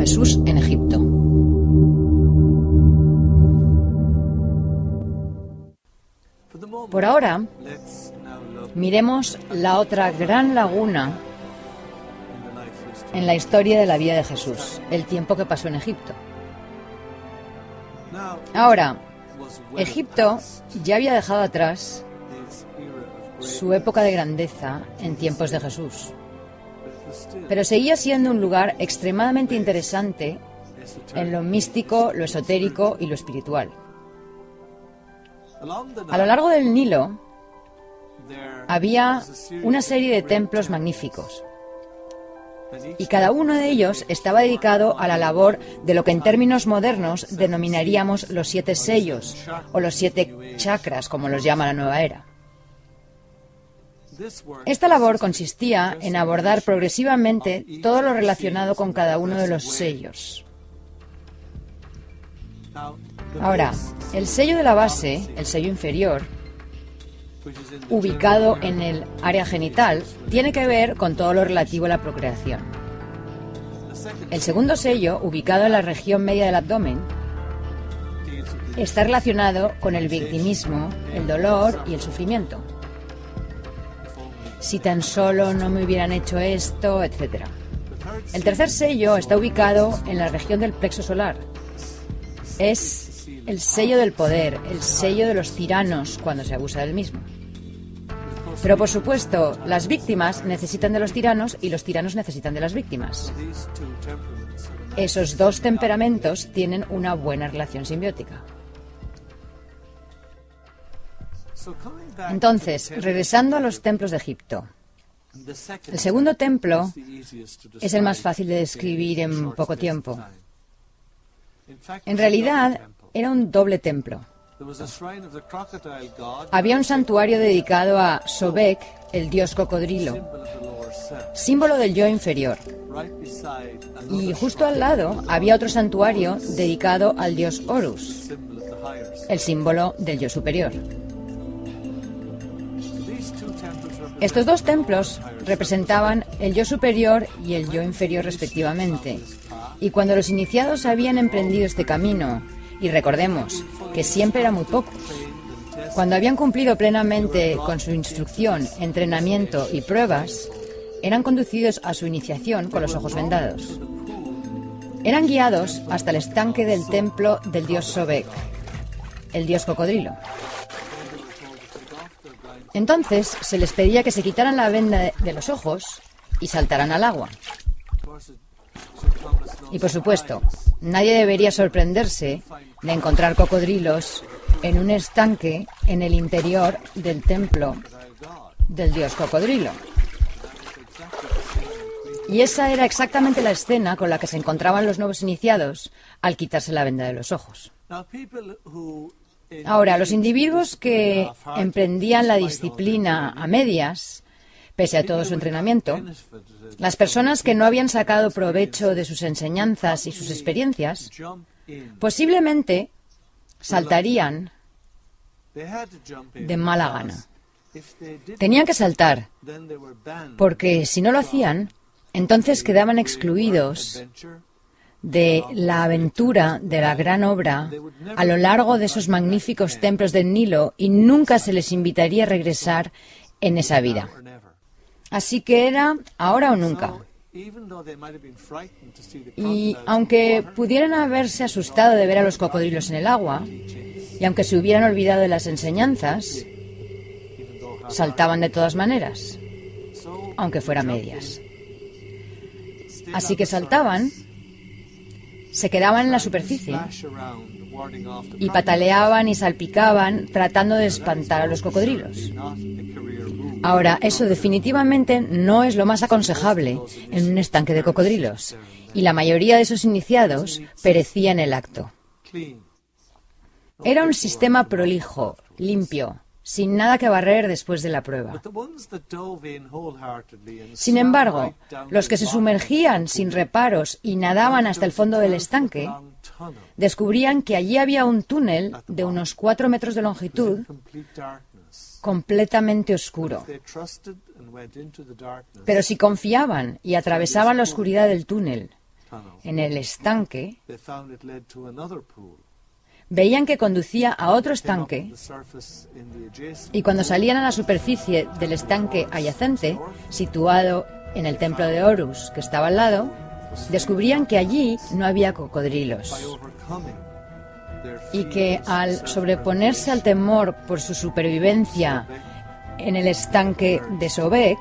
Jesús en Egipto. Por ahora, miremos la otra gran laguna en la historia de la vida de Jesús, el tiempo que pasó en Egipto. Ahora, Egipto ya había dejado atrás su época de grandeza en tiempos de Jesús, pero seguía siendo un lugar extremadamente interesante en lo místico, lo esotérico y lo espiritual. A lo largo del Nilo había una serie de templos magníficos, y cada uno de ellos estaba dedicado a la labor de lo que en términos modernos denominaríamos los 7 sellos, o los 7 chakras, como los llama la nueva era. Esta labor consistía en abordar progresivamente todo lo relacionado con cada uno de los sellos. Ahora, el sello de la base, el sello inferior, ubicado en el área genital, tiene que ver con todo lo relativo a la procreación. El segundo sello, ubicado en la región media del abdomen, está relacionado con el victimismo, el dolor y el sufrimiento. Si tan solo no me hubieran hecho esto, etc. El tercer sello está ubicado en la región del plexo solar. Es el sello del poder, el sello de los tiranos cuando se abusa del mismo. Pero por supuesto, las víctimas necesitan de los tiranos y los tiranos necesitan de las víctimas. Esos dos temperamentos tienen una buena relación simbiótica. Entonces, regresando a los templos de Egipto. El segundo templo es el más fácil de describir en poco tiempo. En realidad, era un doble templo. Había un santuario dedicado a Sobek, el dios cocodrilo, símbolo del yo inferior. Y justo al lado había otro santuario dedicado al dios Horus, el símbolo del yo superior. Estos dos templos representaban el yo superior y el yo inferior respectivamente. Y cuando los iniciados habían emprendido este camino, y recordemos que siempre era muy pocos, cuando habían cumplido plenamente con su instrucción, entrenamiento y pruebas, eran conducidos a su iniciación con los ojos vendados. Eran guiados hasta el estanque del templo del dios Sobek, el dios cocodrilo. Entonces se les pedía que se quitaran la venda de los ojos y saltaran al agua. Y por supuesto, nadie debería sorprenderse de encontrar cocodrilos en un estanque en el interior del templo del dios cocodrilo. Y esa era exactamente la escena con la que se encontraban los nuevos iniciados al quitarse la venda de los ojos. Ahora, los individuos que emprendían la disciplina a medias, pese a todo su entrenamiento, las personas que no habían sacado provecho de sus enseñanzas y sus experiencias, posiblemente saltarían de mala gana. Tenían que saltar, porque si no lo hacían, entonces quedaban excluidos de la aventura de la gran obra a lo largo de esos magníficos templos del Nilo y nunca se les invitaría a regresar en esa vida. Así que era ahora o nunca. Y aunque pudieran haberse asustado de ver a los cocodrilos en el agua, y aunque se hubieran olvidado de las enseñanzas, saltaban de todas maneras, aunque fuera medias. Así que saltaban, se quedaban en la superficie y pataleaban y salpicaban tratando de espantar a los cocodrilos. Ahora, eso definitivamente no es lo más aconsejable en un estanque de cocodrilos, y la mayoría de esos iniciados perecía en el acto. Era un sistema prolijo, limpio, sin nada que barrer después de la prueba. Sin embargo, los que se sumergían sin reparos y nadaban hasta el fondo del estanque, descubrían que allí había un túnel de unos 4 metros de longitud, completamente oscuro. Pero si confiaban y atravesaban la oscuridad del túnel, en el estanque, veían que conducía a otro estanque, y cuando salían a la superficie del estanque adyacente, situado en el templo de Horus, que estaba al lado, descubrían que allí no había cocodrilos, y que al sobreponerse al temor por su supervivencia en el estanque de Sobek,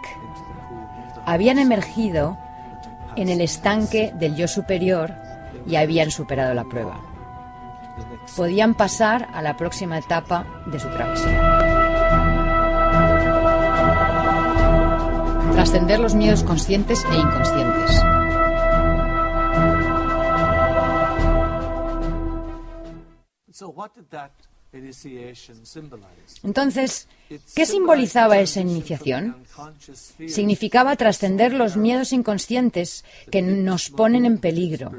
habían emergido en el estanque del yo superior y habían superado la prueba. Podían pasar a la próxima etapa de su travesía. Trascender los miedos conscientes e inconscientes. Entonces, ¿qué simbolizaba esa iniciación? Significaba trascender los miedos inconscientes que nos ponen en peligro,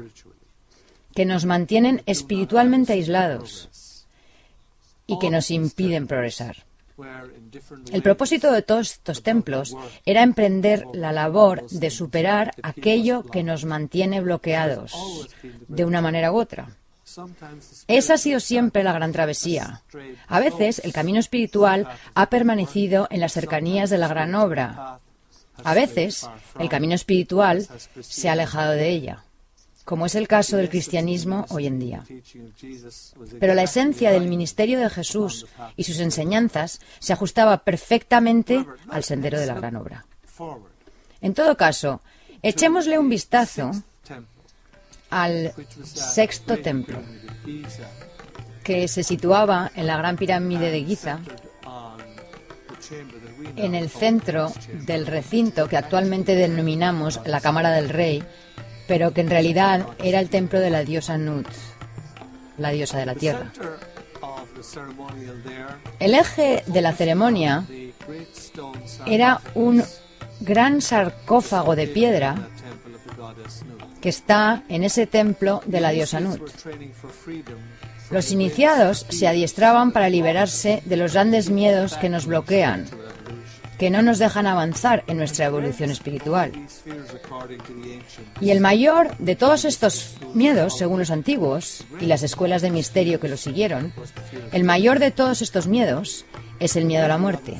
que nos mantienen espiritualmente aislados y que nos impiden progresar. El propósito de todos estos templos era emprender la labor de superar aquello que nos mantiene bloqueados de una manera u otra. Esa ha sido siempre la gran travesía. A veces el camino espiritual ha permanecido en las cercanías de la gran obra. A veces el camino espiritual se ha alejado de ella, como es el caso del cristianismo hoy en día. Pero la esencia del ministerio de Jesús y sus enseñanzas se ajustaba perfectamente al sendero de la gran obra. En todo caso, echémosle un vistazo al sexto templo, que se situaba en la gran pirámide de Giza, en el centro del recinto que actualmente denominamos la Cámara del Rey, pero que en realidad era el templo de la diosa Nut, la diosa de la tierra. El eje de la ceremonia era un gran sarcófago de piedra que está en ese templo de la diosa Nut. Los iniciados se adiestraban para liberarse de los grandes miedos que nos bloquean, que no nos dejan avanzar en nuestra evolución espiritual. Y el mayor de todos estos miedos, según los antiguos y las escuelas de misterio que los siguieron, el mayor de todos estos miedos es el miedo a la muerte.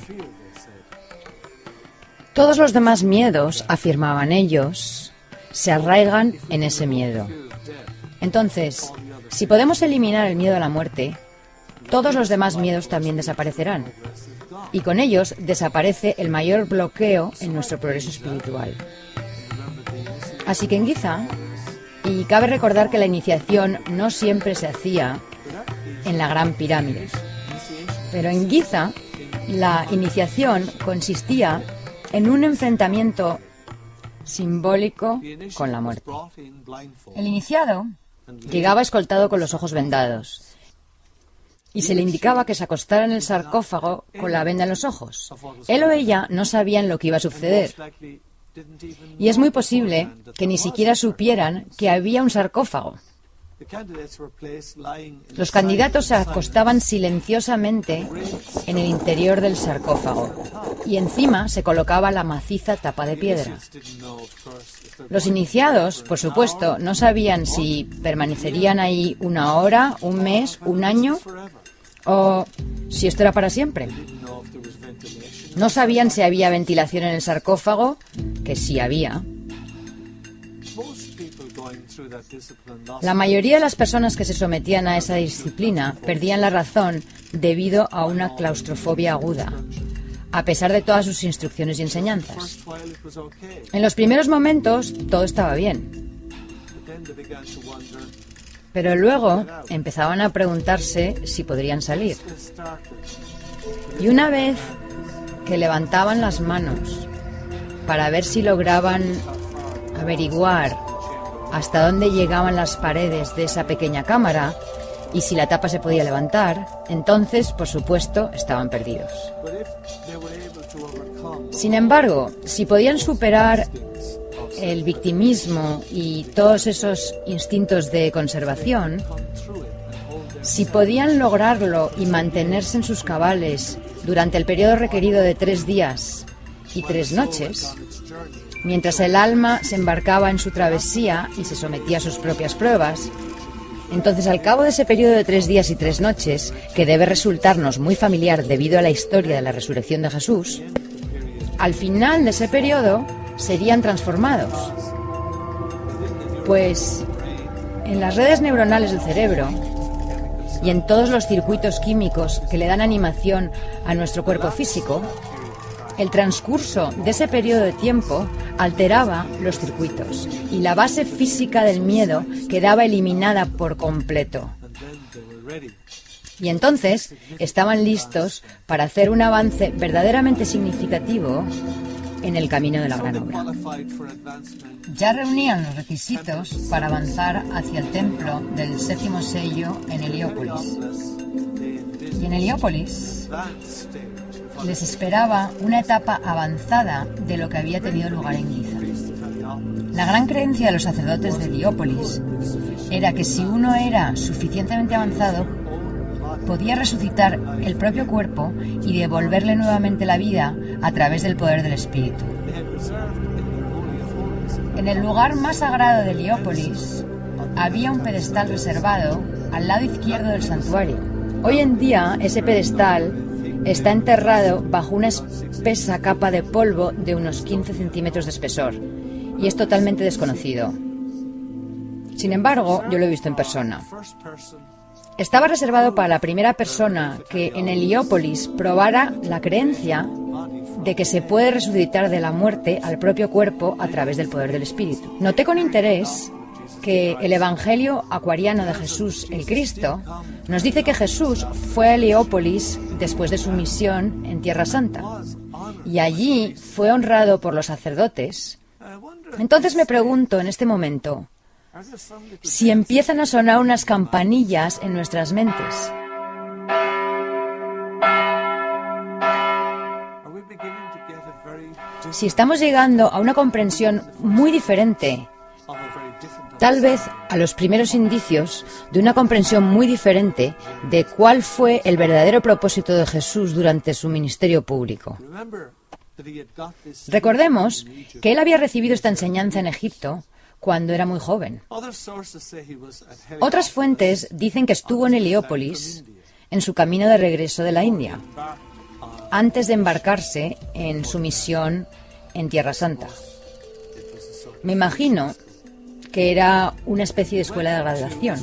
Todos los demás miedos, afirmaban ellos, se arraigan en ese miedo. Entonces, si podemos eliminar el miedo a la muerte, todos los demás miedos también desaparecerán. Y con ellos desaparece el mayor bloqueo en nuestro progreso espiritual. Así que en Giza, y cabe recordar que la iniciación no siempre se hacía en la gran pirámide, pero en Giza la iniciación consistía en un enfrentamiento simbólico con la muerte. El iniciado llegaba escoltado con los ojos vendados y se le indicaba que se acostara en el sarcófago con la venda en los ojos. Él o ella no sabían lo que iba a suceder, y es muy posible que ni siquiera supieran que había un sarcófago. Los candidatos se acostaban silenciosamente en el interior del sarcófago y encima se colocaba la maciza tapa de piedra. Los iniciados, por supuesto, no sabían si permanecerían ahí una hora, un mes, un año o si esto era para siempre. No sabían si había ventilación en el sarcófago, que sí había. La mayoría de las personas que se sometían a esa disciplina perdían la razón debido a una claustrofobia aguda, a pesar de todas sus instrucciones y enseñanzas. En los primeros momentos todo estaba bien, pero luego empezaban a preguntarse si podrían salir. Y una vez que levantaban las manos para ver si lograban averiguar hasta dónde llegaban las paredes de esa pequeña cámara y si la tapa se podía levantar, entonces, por supuesto, estaban perdidos. Sin embargo, si podían superar el victimismo y todos esos instintos de conservación, si podían lograrlo y mantenerse en sus cabales durante el periodo requerido de 3 días y 3 noches, mientras el alma se embarcaba en su travesía y se sometía a sus propias pruebas, entonces al cabo de ese periodo de 3 días y 3 noches, que debe resultarnos muy familiar debido a la historia de la resurrección de Jesús, al final de ese periodo serían transformados. Pues en las redes neuronales del cerebro y en todos los circuitos químicos que le dan animación a nuestro cuerpo físico, el transcurso de ese periodo de tiempo alteraba los circuitos y la base física del miedo quedaba eliminada por completo. Y entonces estaban listos para hacer un avance verdaderamente significativo en el camino de la gran obra. Ya reunían los requisitos para avanzar hacia el templo del 7º sello en Heliópolis. Y en Heliópolis les esperaba una etapa avanzada de lo que había tenido lugar en Giza. La gran creencia de los sacerdotes de Heliópolis era que si uno era suficientemente avanzado, podía resucitar el propio cuerpo y devolverle nuevamente la vida a través del poder del espíritu. En el lugar más sagrado de Heliópolis había un pedestal reservado al lado izquierdo del santuario. Hoy en día ese pedestal está enterrado bajo una espesa capa de polvo de unos 15 centímetros de espesor y es totalmente desconocido. Sin embargo, yo lo he visto en persona. Estaba reservado para la primera persona que en Heliópolis probara la creencia de que se puede resucitar de la muerte al propio cuerpo a través del poder del espíritu. Noté con interés que el Evangelio acuariano de Jesús el Cristo nos dice que Jesús fue a Heliópolis después de su misión en Tierra Santa y allí fue honrado por los sacerdotes. Entonces me pregunto en este momento si empiezan a sonar unas campanillas en nuestras mentes. Si estamos llegando a una comprensión muy diferente, tal vez a los primeros indicios de una comprensión muy diferente de cuál fue el verdadero propósito de Jesús durante su ministerio público. Recordemos que él había recibido esta enseñanza en Egipto cuando era muy joven. Otras fuentes dicen que estuvo en Heliópolis en su camino de regreso de la India, antes de embarcarse en su misión en Tierra Santa. Me imagino que era una especie de escuela de graduación.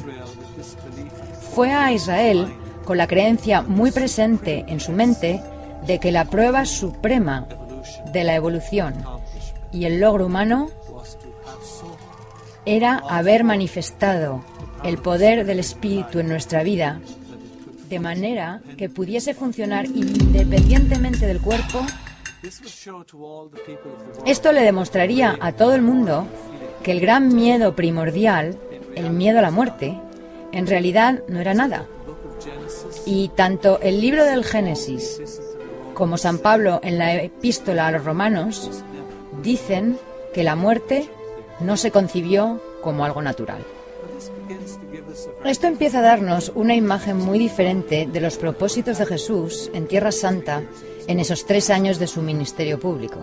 Fue a Israel con la creencia muy presente en su mente de que la prueba suprema de la evolución y el logro humano era haber manifestado el poder del espíritu en nuestra vida de manera que pudiese funcionar independientemente del cuerpo. Esto le demostraría a todo el mundo que el gran miedo primordial, el miedo a la muerte, en realidad no era nada. Y tanto el libro del Génesis como San Pablo en la epístola a los romanos dicen que la muerte no se concibió como algo natural. Esto empieza a darnos una imagen muy diferente de los propósitos de Jesús en Tierra Santa en esos 3 años de su ministerio público.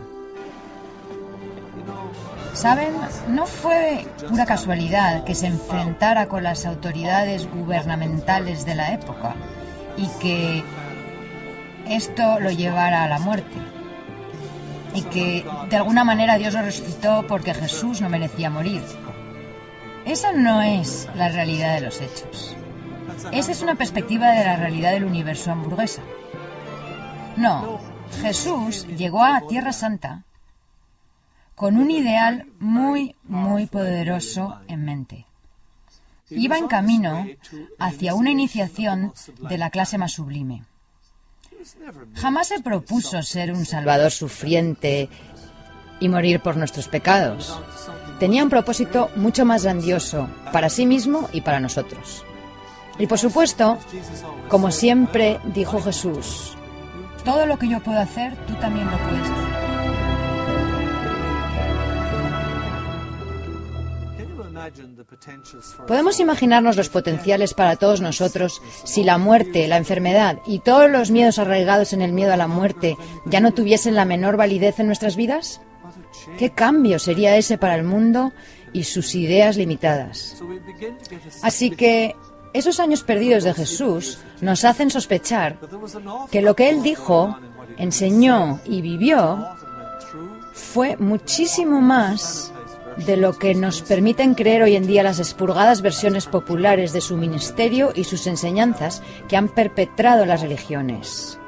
¿Saben? No fue pura casualidad que se enfrentara con las autoridades gubernamentales de la época y que esto lo llevara a la muerte. Y que de alguna manera Dios lo resucitó porque Jesús no merecía morir. Esa no es la realidad de los hechos. Esa es una perspectiva de la realidad del universo hamburguesa. No, Jesús llegó a Tierra Santa con un ideal muy, muy poderoso en mente. Iba en camino hacia una iniciación de la clase más sublime. Jamás se propuso ser un salvador sufriente y morir por nuestros pecados. Tenía un propósito mucho más grandioso para sí mismo y para nosotros. Y por supuesto, como siempre dijo Jesús, todo lo que yo puedo hacer, tú también lo puedes hacer. ¿Podemos imaginarnos los potenciales para todos nosotros si la muerte, la enfermedad y todos los miedos arraigados en el miedo a la muerte ya no tuviesen la menor validez en nuestras vidas? ¿Qué cambio sería ese para el mundo y sus ideas limitadas? Así que esos años perdidos de Jesús nos hacen sospechar que lo que Él dijo, enseñó y vivió fue muchísimo más de lo que nos permiten creer hoy en día las expurgadas versiones populares de su ministerio y sus enseñanzas que han perpetrado las religiones.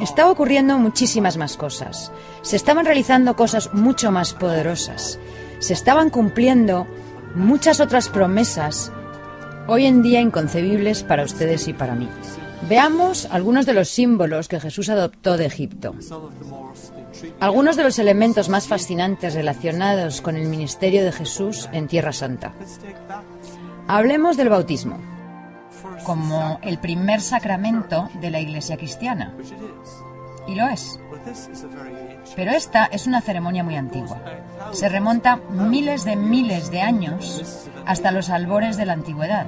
Estaba ocurriendo muchísimas más cosas. Se estaban realizando cosas mucho más poderosas. Se estaban cumpliendo muchas otras promesas hoy en día inconcebibles para ustedes y para mí. Veamos algunos de los símbolos que Jesús adoptó de Egipto. Algunos de los elementos más fascinantes relacionados con el ministerio de Jesús en Tierra Santa. Hablemos del bautismo, como el primer sacramento de la Iglesia cristiana. Y lo es. Pero esta es una ceremonia muy antigua. Se remonta miles de años hasta los albores de la antigüedad.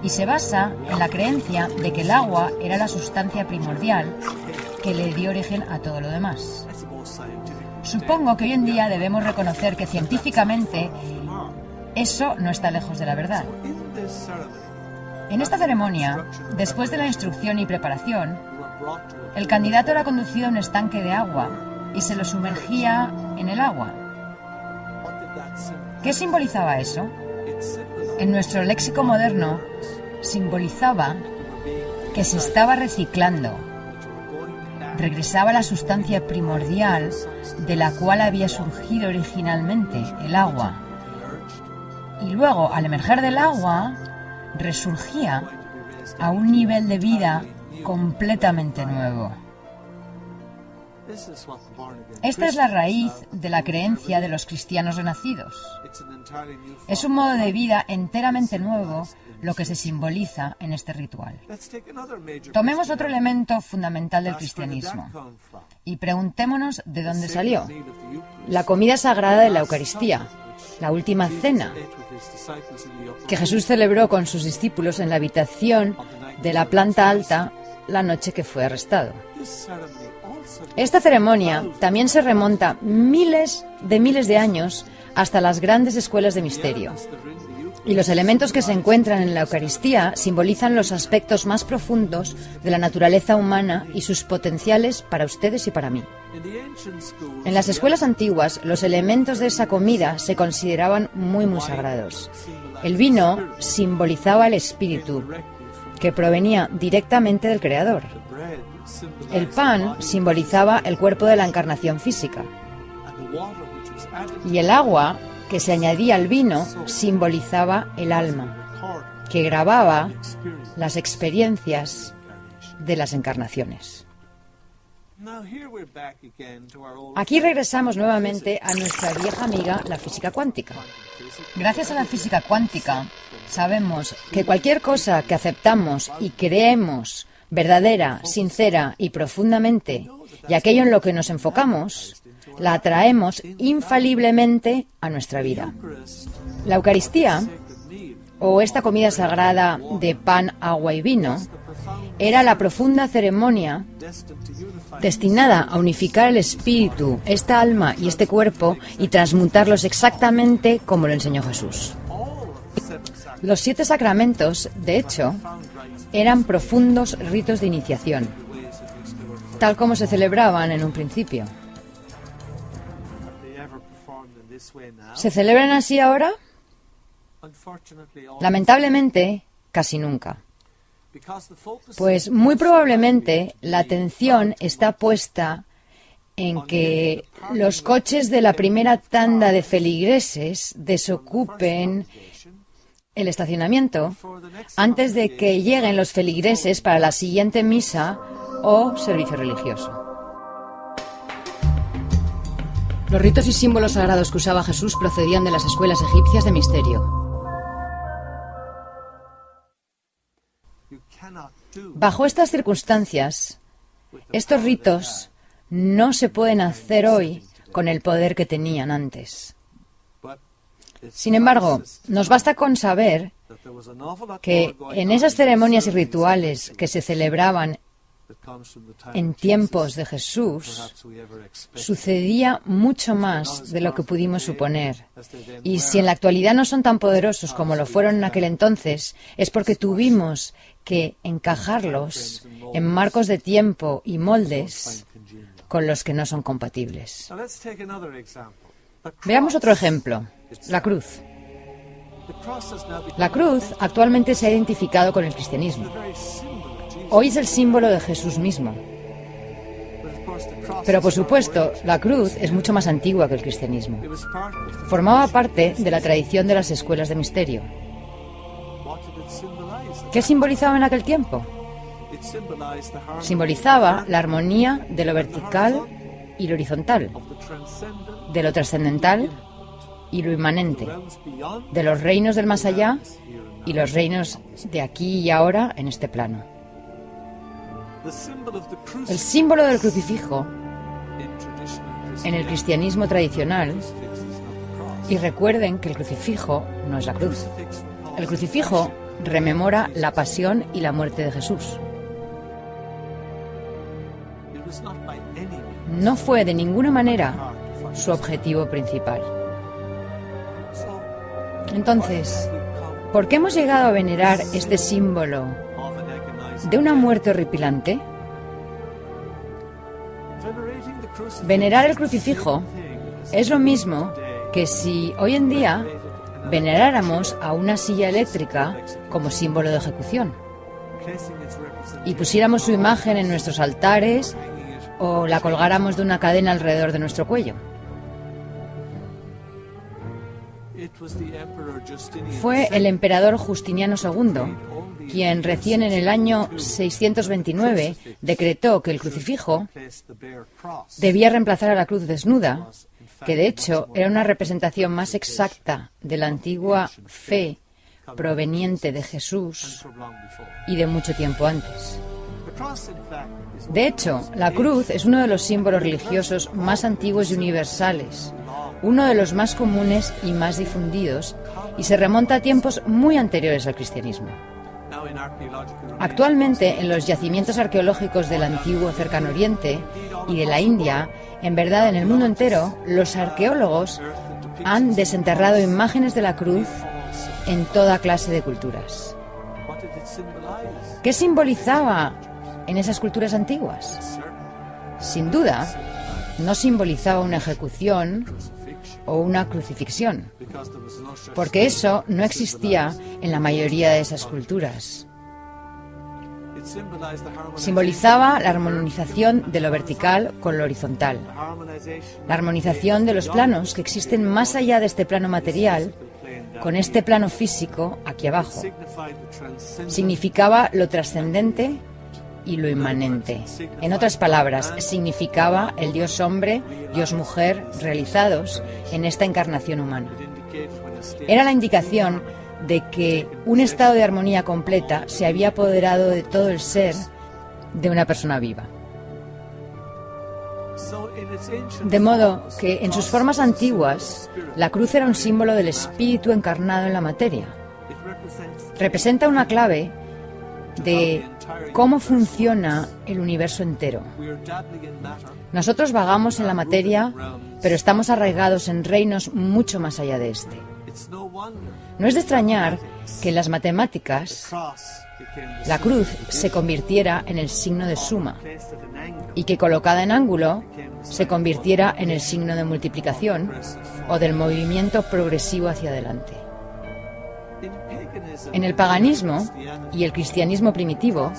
Y se basa en la creencia de que el agua era la sustancia primordial que le dio origen a todo lo demás. Supongo que hoy en día debemos reconocer que científicamente eso no está lejos de la verdad. En esta ceremonia, después de la instrucción y preparación, el candidato era conducido a un estanque de agua y se lo sumergía en el agua. ¿Qué simbolizaba eso? En nuestro léxico moderno, simbolizaba que se estaba reciclando. Regresaba a la sustancia primordial de la cual había surgido originalmente el agua. Y luego, al emerger del agua, resurgía a un nivel de vida completamente nuevo. Esta es la raíz de la creencia de los cristianos renacidos. Es un modo de vida enteramente nuevo lo que se simboliza en este ritual. Tomemos otro elemento fundamental del cristianismo y preguntémonos de dónde salió. La comida sagrada de la Eucaristía, la última cena, que Jesús celebró con sus discípulos en la habitación de la planta alta la noche que fue arrestado. Esta ceremonia también se remonta miles de años hasta las grandes escuelas de misterio. Y los elementos que se encuentran en la Eucaristía simbolizan los aspectos más profundos de la naturaleza humana y sus potenciales para ustedes y para mí. En las escuelas antiguas, los elementos de esa comida se consideraban muy sagrados. El vino simbolizaba el espíritu, que provenía directamente del Creador. El pan simbolizaba el cuerpo de la encarnación física. Y el agua que se añadía al vino simbolizaba el alma, que grababa las experiencias de las encarnaciones. Aquí regresamos nuevamente a nuestra vieja amiga, la física cuántica. Gracias a la física cuántica, sabemos que cualquier cosa que aceptamos y creemos verdadera, sincera y profundamente, y aquello en lo que nos enfocamos, la atraemos infaliblemente a nuestra vida. La Eucaristía, o esta comida sagrada de pan, agua y vino, era la profunda ceremonia destinada a unificar el espíritu, esta alma y este cuerpo y transmutarlos exactamente como lo enseñó Jesús. Los 7 sacramentos, de hecho, eran profundos ritos de iniciación, tal como se celebraban en un principio. ¿Se celebran así ahora? Lamentablemente, casi nunca. Pues muy probablemente la atención está puesta en que los coches de la primera tanda de feligreses desocupen el estacionamiento antes de que lleguen los feligreses para la siguiente misa o servicio religioso. Los ritos y símbolos sagrados que usaba Jesús procedían de las escuelas egipcias de misterio. Bajo estas circunstancias, estos ritos no se pueden hacer hoy con el poder que tenían antes. Sin embargo, nos basta con saber que en esas ceremonias y rituales que se celebraban en tiempos de Jesús, sucedía mucho más de lo que pudimos suponer. Y si en la actualidad no son tan poderosos como lo fueron en aquel entonces, es porque tuvimos que encajarlos en marcos de tiempo y moldes con los que no son compatibles. Veamos otro ejemplo, la cruz. La cruz actualmente se ha identificado con el cristianismo. Hoy es el símbolo de Jesús mismo. Pero por supuesto, la cruz es mucho más antigua que el cristianismo. Formaba parte de la tradición de las escuelas de misterio. ¿Qué simbolizaba en aquel tiempo? Simbolizaba la armonía de lo vertical y lo horizontal, de lo trascendental y lo inmanente, de los reinos del más allá y los reinos de aquí y ahora en este plano. El símbolo del crucifijo en el cristianismo tradicional, y recuerden que el crucifijo no es la cruz. El crucifijo rememora la pasión y la muerte de Jesús. No fue de ninguna manera su objetivo principal. Entonces, ¿por qué hemos llegado a venerar este símbolo de una muerte horripilante? Venerar el crucifijo es lo mismo que si hoy en día veneráramos a una silla eléctrica como símbolo de ejecución y pusiéramos su imagen en nuestros altares o la colgáramos de una cadena alrededor de nuestro cuello. Fue el emperador Justiniano II quien recién en el año 629 decretó que el crucifijo debía reemplazar a la cruz desnuda, que de hecho era una representación más exacta de la antigua fe proveniente de Jesús y de mucho tiempo antes. De hecho, la cruz es uno de los símbolos religiosos más antiguos y universales, uno de los más comunes y más difundidos, y se remonta a tiempos muy anteriores al cristianismo. Actualmente, en los yacimientos arqueológicos del antiguo Cercano Oriente y de la India, en verdad en el mundo entero, los arqueólogos han desenterrado imágenes de la cruz en toda clase de culturas. ¿Qué simbolizaba en esas culturas antiguas? Sin duda, no simbolizaba una ejecución o una crucifixión, porque eso no existía en la mayoría de esas culturas. Simbolizaba la armonización de lo vertical con lo horizontal, la armonización de los planos que existen más allá de este plano material con este plano físico aquí abajo. Significaba lo trascendente y lo inmanente. En otras palabras, significaba el Dios hombre, Dios mujer, realizados en esta encarnación humana. Era la indicación de que un estado de armonía completa se había apoderado de todo el ser de una persona viva. De modo que en sus formas antiguas, la cruz era un símbolo del espíritu encarnado en la materia. Representa una clave de cómo funciona el universo entero. Nosotros vagamos en la materia, pero estamos arraigados en reinos mucho más allá de este. No es de extrañar que en las matemáticas la cruz se convirtiera en el signo de suma y que colocada en ángulo se convirtiera en el signo de multiplicación o del movimiento progresivo hacia adelante. En el paganismo y el cristianismo primitivo,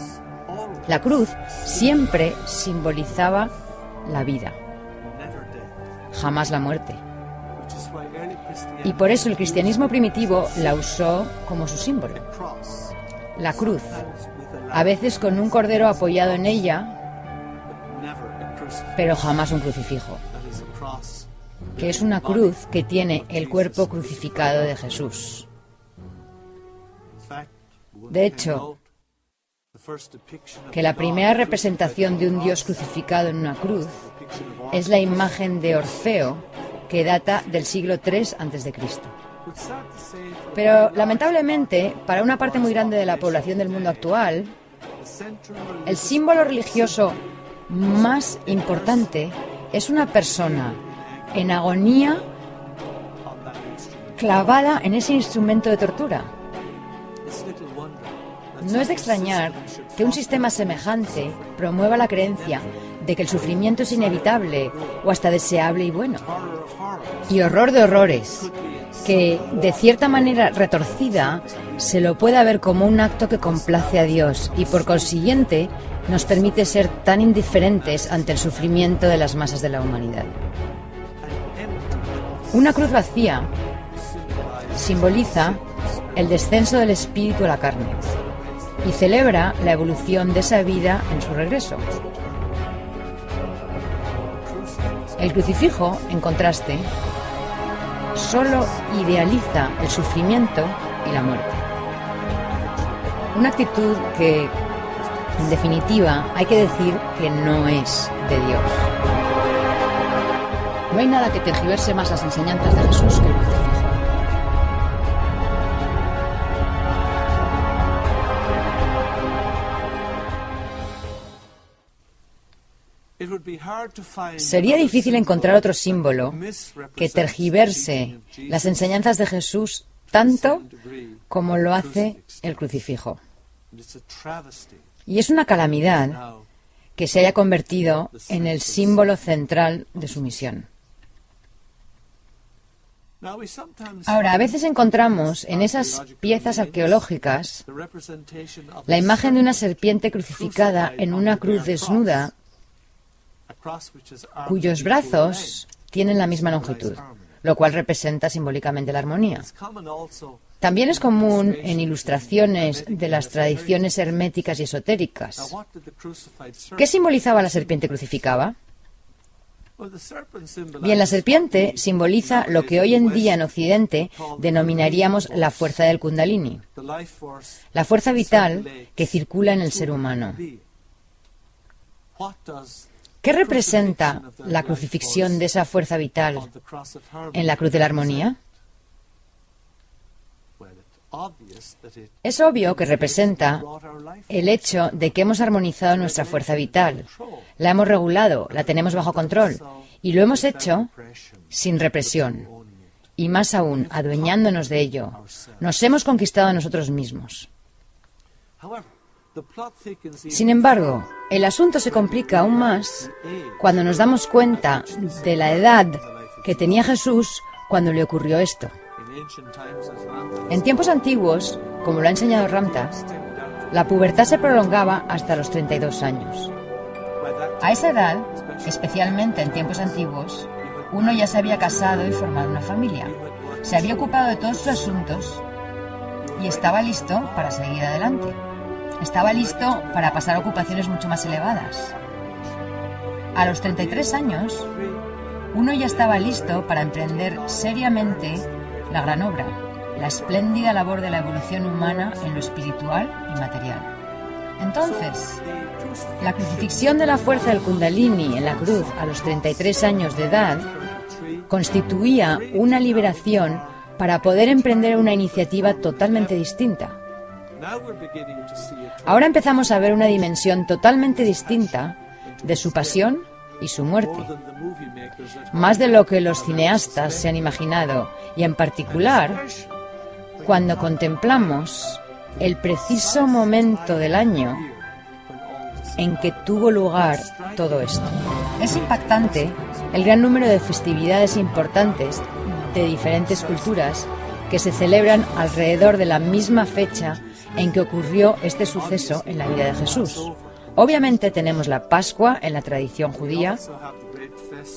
la cruz siempre simbolizaba la vida, jamás la muerte. Y por eso el cristianismo primitivo la usó como su símbolo. La cruz, a veces con un cordero apoyado en ella, pero jamás un crucifijo, que es una cruz que tiene el cuerpo crucificado de Jesús. De hecho, que la primera representación de un Dios crucificado en una cruz es la imagen de Orfeo, que data del siglo III a.C. Pero, lamentablemente, para una parte muy grande de la población del mundo actual, El símbolo religioso más importante es una persona en agonía clavada en ese instrumento de tortura. No es de extrañar que un sistema semejante promueva la creencia de que el sufrimiento es inevitable o hasta deseable y bueno. Y horror de horrores, que de cierta manera retorcida se lo pueda ver como un acto que complace a Dios y por consiguiente nos permite ser tan indiferentes ante el sufrimiento de las masas de la humanidad. Una cruz vacía simboliza el descenso del espíritu a la carne y celebra la evolución de esa vida en su regreso. El crucifijo, en contraste, solo idealiza el sufrimiento y la muerte. Una actitud que, en definitiva, hay que decir que no es de Dios. No hay nada que tergiverse más las enseñanzas de Jesús que el crucifijo. Sería difícil encontrar otro símbolo que tergiverse las enseñanzas de Jesús tanto como lo hace el crucifijo. Y es una calamidad que se haya convertido en el símbolo central de su misión. Ahora, a veces encontramos en esas piezas arqueológicas la imagen de una serpiente crucificada en una cruz desnuda cuyos brazos tienen la misma longitud, lo cual representa simbólicamente la armonía. También es común en ilustraciones de las tradiciones herméticas y esotéricas. ¿Qué simbolizaba la serpiente crucificada? Bien, la serpiente simboliza lo que hoy en día en Occidente denominaríamos la fuerza del Kundalini, la fuerza vital que circula en el ser humano. ¿Qué representa la crucifixión de esa fuerza vital en la cruz de la armonía? Es obvio que representa el hecho de que hemos armonizado nuestra fuerza vital, la hemos regulado, la tenemos bajo control y lo hemos hecho sin represión y más aún adueñándonos de ello. Nos hemos conquistado a nosotros mismos. Sin embargo, el asunto se complica aún más cuando nos damos cuenta de la edad que tenía Jesús cuando le ocurrió esto. En tiempos antiguos, como lo ha enseñado Ramta, la pubertad se prolongaba hasta los 32 años. A esa edad, especialmente en tiempos antiguos, uno ya se había casado y formado una familia, se había ocupado de todos sus asuntos y estaba listo para seguir adelante. Estaba listo para pasar a ocupaciones mucho más elevadas. A los 33 años, uno ya estaba listo para emprender seriamente la gran obra, la espléndida labor de la evolución humana en lo espiritual y material. Entonces, la crucifixión de la fuerza del Kundalini en la cruz a los 33 años de edad constituía una liberación para poder emprender una iniciativa totalmente distinta. Ahora empezamos a ver una dimensión totalmente distinta de su pasión y su muerte, más de lo que los cineastas se han imaginado, y en particular cuando contemplamos el preciso momento del año en que tuvo lugar todo esto. Es impactante el gran número de festividades importantes de diferentes culturas que se celebran alrededor de la misma fecha en que ocurrió este suceso en la vida de Jesús. Obviamente tenemos la Pascua en la tradición judía,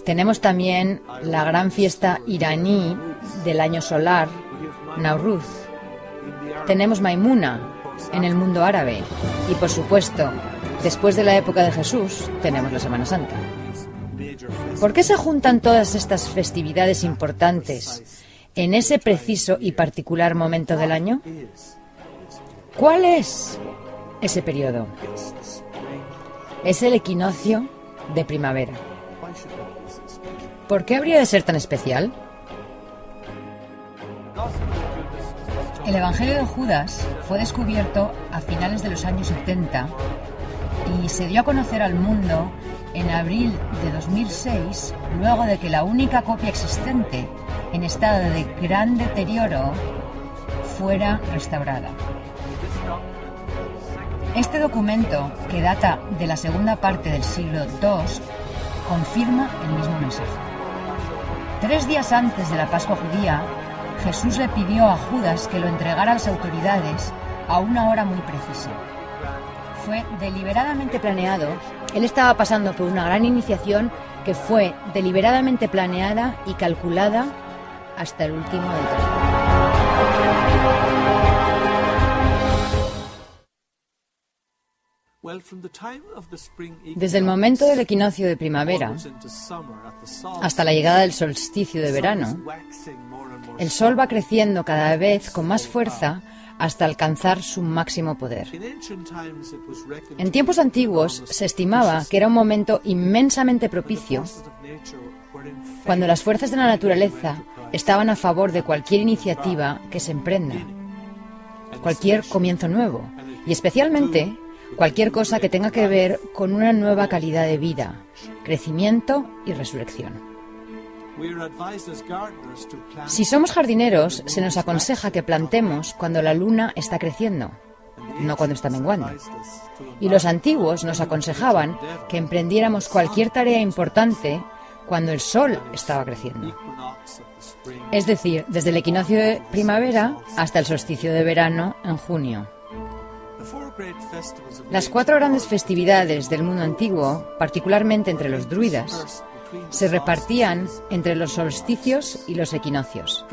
tenemos también la gran fiesta iraní del año solar, Nowruz, tenemos Maimuna en el mundo árabe y, por supuesto, después de la época de Jesús, tenemos la Semana Santa. ¿Por qué se juntan todas estas festividades importantes en ese preciso y particular momento del año? ¿Cuál es ese periodo? Es el equinoccio de primavera. ¿Por qué habría de ser tan especial? El Evangelio de Judas fue descubierto a finales de los años 70 y se dio a conocer al mundo en abril de 2006, luego de que la única copia existente en estado de gran deterioro fuera restaurada. Este documento, que data de la segunda parte del siglo II, confirma el mismo mensaje. 3 días antes de la Pascua judía, Jesús le pidió a Judas que lo entregara a las autoridades a una hora muy precisa. Fue deliberadamente planeado. Él estaba pasando por una gran iniciación que fue deliberadamente planeada y calculada hasta el último detalle. Desde el momento del equinoccio de primavera hasta la llegada del solsticio de verano, el sol va creciendo cada vez con más fuerza hasta alcanzar su máximo poder. En tiempos antiguos se estimaba que era un momento inmensamente propicio cuando las fuerzas de la naturaleza estaban a favor de cualquier iniciativa que se emprenda, cualquier comienzo nuevo, y especialmente cualquier cosa que tenga que ver con una nueva calidad de vida, crecimiento y resurrección. Si somos jardineros, se nos aconseja que plantemos cuando la luna está creciendo, no cuando está menguando. Y los antiguos nos aconsejaban que emprendiéramos cualquier tarea importante cuando el sol estaba creciendo. Es decir, desde el equinoccio de primavera hasta el solsticio de verano en junio. Las 4 grandes festividades del mundo antiguo, particularmente entre los druidas, se repartían entre los solsticios y los equinoccios.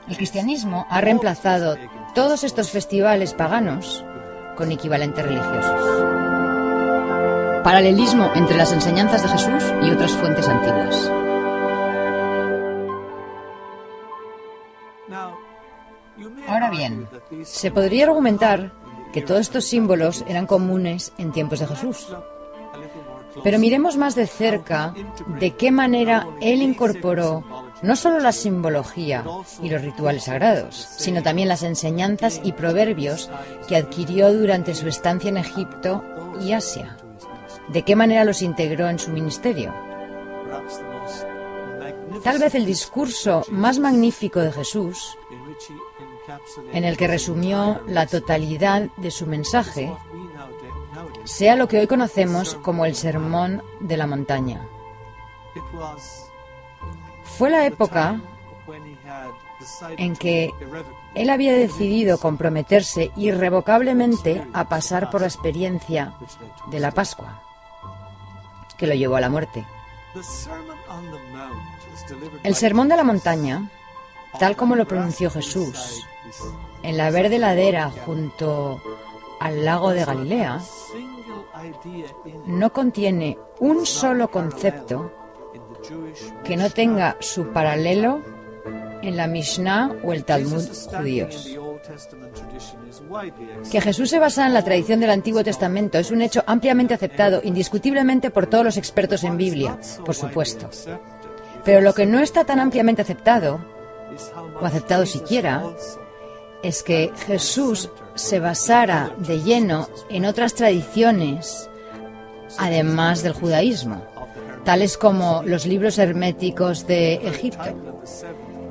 El cristianismo ha reemplazado todos estos festivales paganos con equivalentes religiosos. Paralelismo entre las enseñanzas de Jesús y otras fuentes antiguas. Ahora bien, se podría argumentar que todos estos símbolos eran comunes en tiempos de Jesús. Pero miremos más de cerca de qué manera Él incorporó no solo la simbología y los rituales sagrados, sino también las enseñanzas y proverbios que adquirió durante su estancia en Egipto y Asia. ¿De qué manera los integró en su ministerio? Tal vez el discurso más magnífico de Jesús, en el que resumió la totalidad de su mensaje, sea lo que hoy conocemos como el Sermón de la Montaña. Fue la época en que él había decidido comprometerse irrevocablemente a pasar por la experiencia de la Pascua, que lo llevó a la muerte. El Sermón de la Montaña, tal como lo pronunció Jesús en la verde ladera junto al lago de Galilea, no contiene un solo concepto que no tenga su paralelo en la Mishnah o el Talmud judíos. Que Jesús se basa en la tradición del Antiguo Testamento es un hecho ampliamente aceptado, indiscutiblemente por todos los expertos en Biblia, por supuesto. Pero lo que no está tan ampliamente aceptado, o aceptado siquiera, es que Jesús se basara de lleno en otras tradiciones, además del judaísmo, tales como los libros herméticos de Egipto.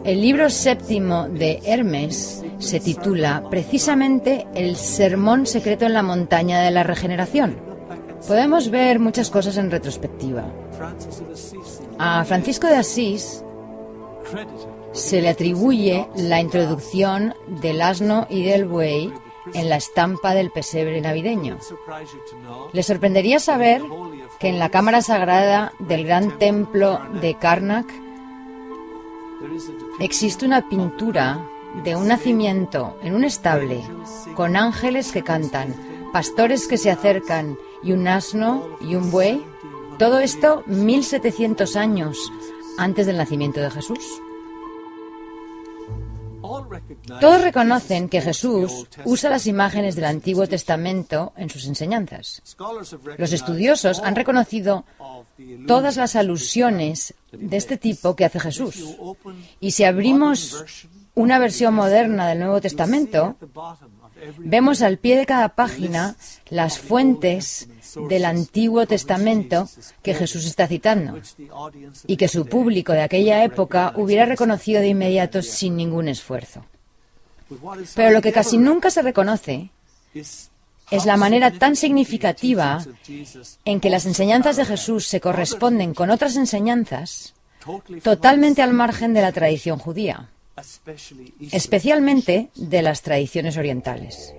El libro 7º de Hermes se titula precisamente El Sermón secreto en la montaña de la regeneración. Podemos ver muchas cosas en retrospectiva. A Francisco de Asís se le atribuye la introducción del asno y del buey en la estampa del pesebre navideño. Le sorprendería saber que en la cámara sagrada del gran templo de Karnak existe una pintura de un nacimiento en un estable con ángeles que cantan, pastores que se acercan y un asno y un buey. Todo esto 1700 años antes del nacimiento de Jesús. Todos reconocen que Jesús usa las imágenes del Antiguo Testamento en sus enseñanzas. Los estudiosos han reconocido todas las alusiones de este tipo que hace Jesús. Y si abrimos una versión moderna del Nuevo Testamento, vemos al pie de cada página las fuentes del Antiguo Testamento que Jesús está citando y que su público de aquella época hubiera reconocido de inmediato sin ningún esfuerzo. Pero lo que casi nunca se reconoce es la manera tan significativa en que las enseñanzas de Jesús se corresponden con otras enseñanzas totalmente al margen de la tradición judía, especialmente de las tradiciones orientales.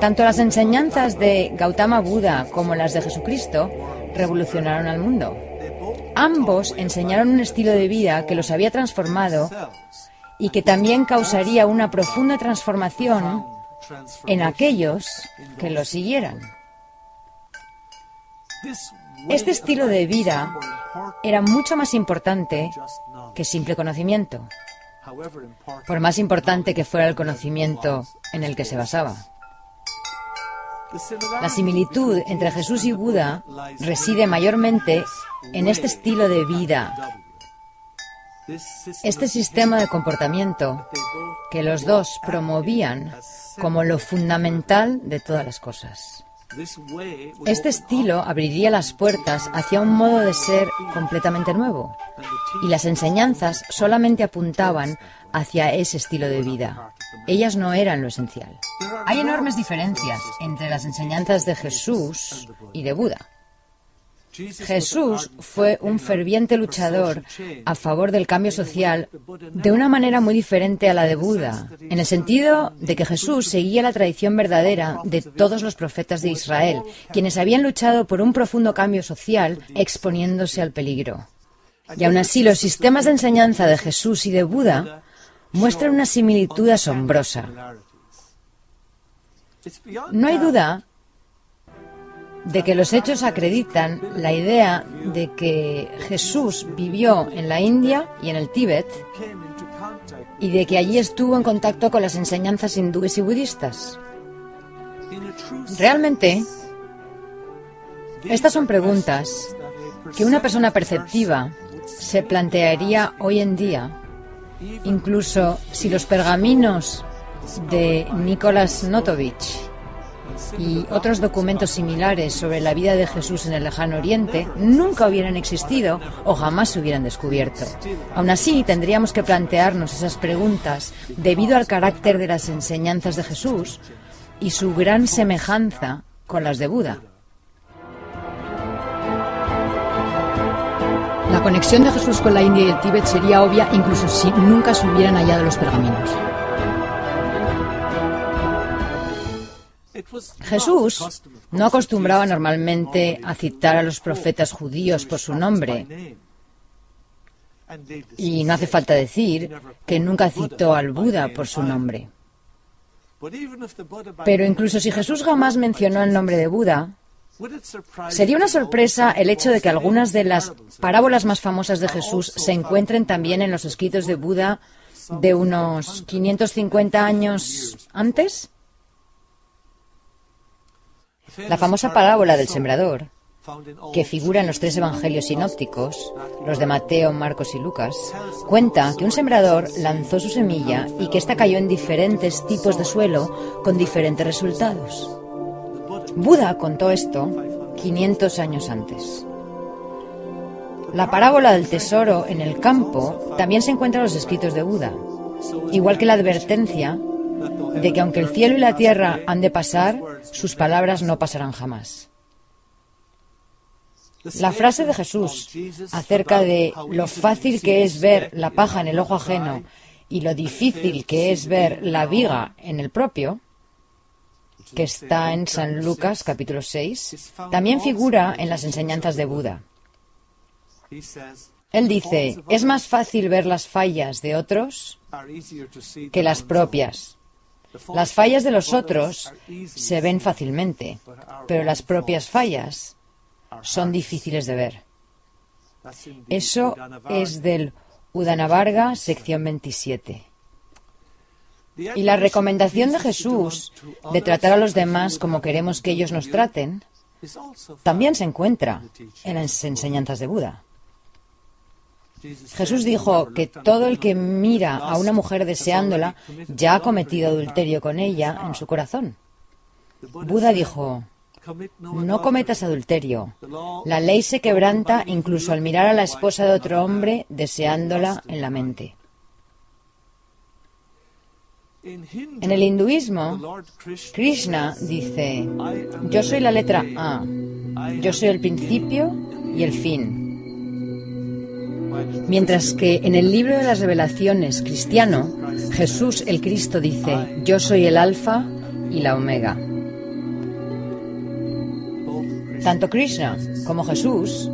Tanto las enseñanzas de Gautama Buda como las de Jesucristo revolucionaron al mundo. Ambos enseñaron un estilo de vida que los había transformado y que también causaría una profunda transformación en aquellos que lo siguieran. Este estilo de vida era mucho más importante que simple conocimiento, por más importante que fuera el conocimiento en el que se basaba. La similitud entre Jesús y Buda reside mayormente en este estilo de vida, este sistema de comportamiento que los dos promovían como lo fundamental de todas las cosas. Este estilo abriría las puertas hacia un modo de ser completamente nuevo, y las enseñanzas solamente apuntaban hacia ese estilo de vida. Ellas no eran lo esencial. Hay enormes diferencias entre las enseñanzas de Jesús y de Buda. Jesús fue un ferviente luchador a favor del cambio social de una manera muy diferente a la de Buda, en el sentido de que Jesús seguía la tradición verdadera de todos los profetas de Israel, quienes habían luchado por un profundo cambio social exponiéndose al peligro. Y aún así, los sistemas de enseñanza de Jesús y de Buda muestran una similitud asombrosa. No hay duda de que los hechos acreditan la idea de que Jesús vivió en la India y en el Tíbet y de que allí estuvo en contacto con las enseñanzas hindúes y budistas. Realmente, estas son preguntas que una persona perceptiva se plantearía hoy en día, incluso si los pergaminos de Nicolás Notovich y otros documentos similares sobre la vida de Jesús en el Lejano Oriente nunca hubieran existido o jamás se hubieran descubierto. Aún así, tendríamos que plantearnos esas preguntas debido al carácter de las enseñanzas de Jesús y su gran semejanza con las de Buda. La conexión de Jesús con la India y el Tíbet sería obvia incluso si nunca se hubieran hallado los pergaminos. Jesús no acostumbraba normalmente a citar a los profetas judíos por su nombre, y no hace falta decir que nunca citó al Buda por su nombre. Pero incluso si Jesús jamás mencionó el nombre de Buda, sería una sorpresa el hecho de que algunas de las parábolas más famosas de Jesús se encuentren también en los escritos de Buda de unos 550 años antes. La famosa parábola del sembrador, que figura en los 3 evangelios sinópticos, los de Mateo, Marcos y Lucas, cuenta que un sembrador lanzó su semilla y que ésta cayó en diferentes tipos de suelo con diferentes resultados. Buda contó esto 500 años antes. La parábola del tesoro en el campo también se encuentra en los escritos de Buda, igual que la advertencia de que aunque el cielo y la tierra han de pasar, sus palabras no pasarán jamás. La frase de Jesús acerca de lo fácil que es ver la paja en el ojo ajeno y lo difícil que es ver la viga en el propio, que está en San Lucas capítulo 6, también figura en las enseñanzas de Buda. Él dice, es más fácil ver las fallas de otros que las propias. Las fallas de los otros se ven fácilmente, pero las propias fallas son difíciles de ver. Eso es del Udana Varga, sección 27. Y la recomendación de Jesús de tratar a los demás como queremos que ellos nos traten también se encuentra en las enseñanzas de Buda. Jesús dijo que todo el que mira a una mujer deseándola ya ha cometido adulterio con ella en su corazón. Buda dijo: no cometas adulterio. La ley se quebranta incluso al mirar a la esposa de otro hombre deseándola en la mente. En el hinduismo, Krishna dice: yo soy la letra A, yo soy el principio y el fin. Mientras que en el libro de las revelaciones cristiano, Jesús el Cristo dice: yo soy el alfa y la omega. Tanto Krishna como Jesús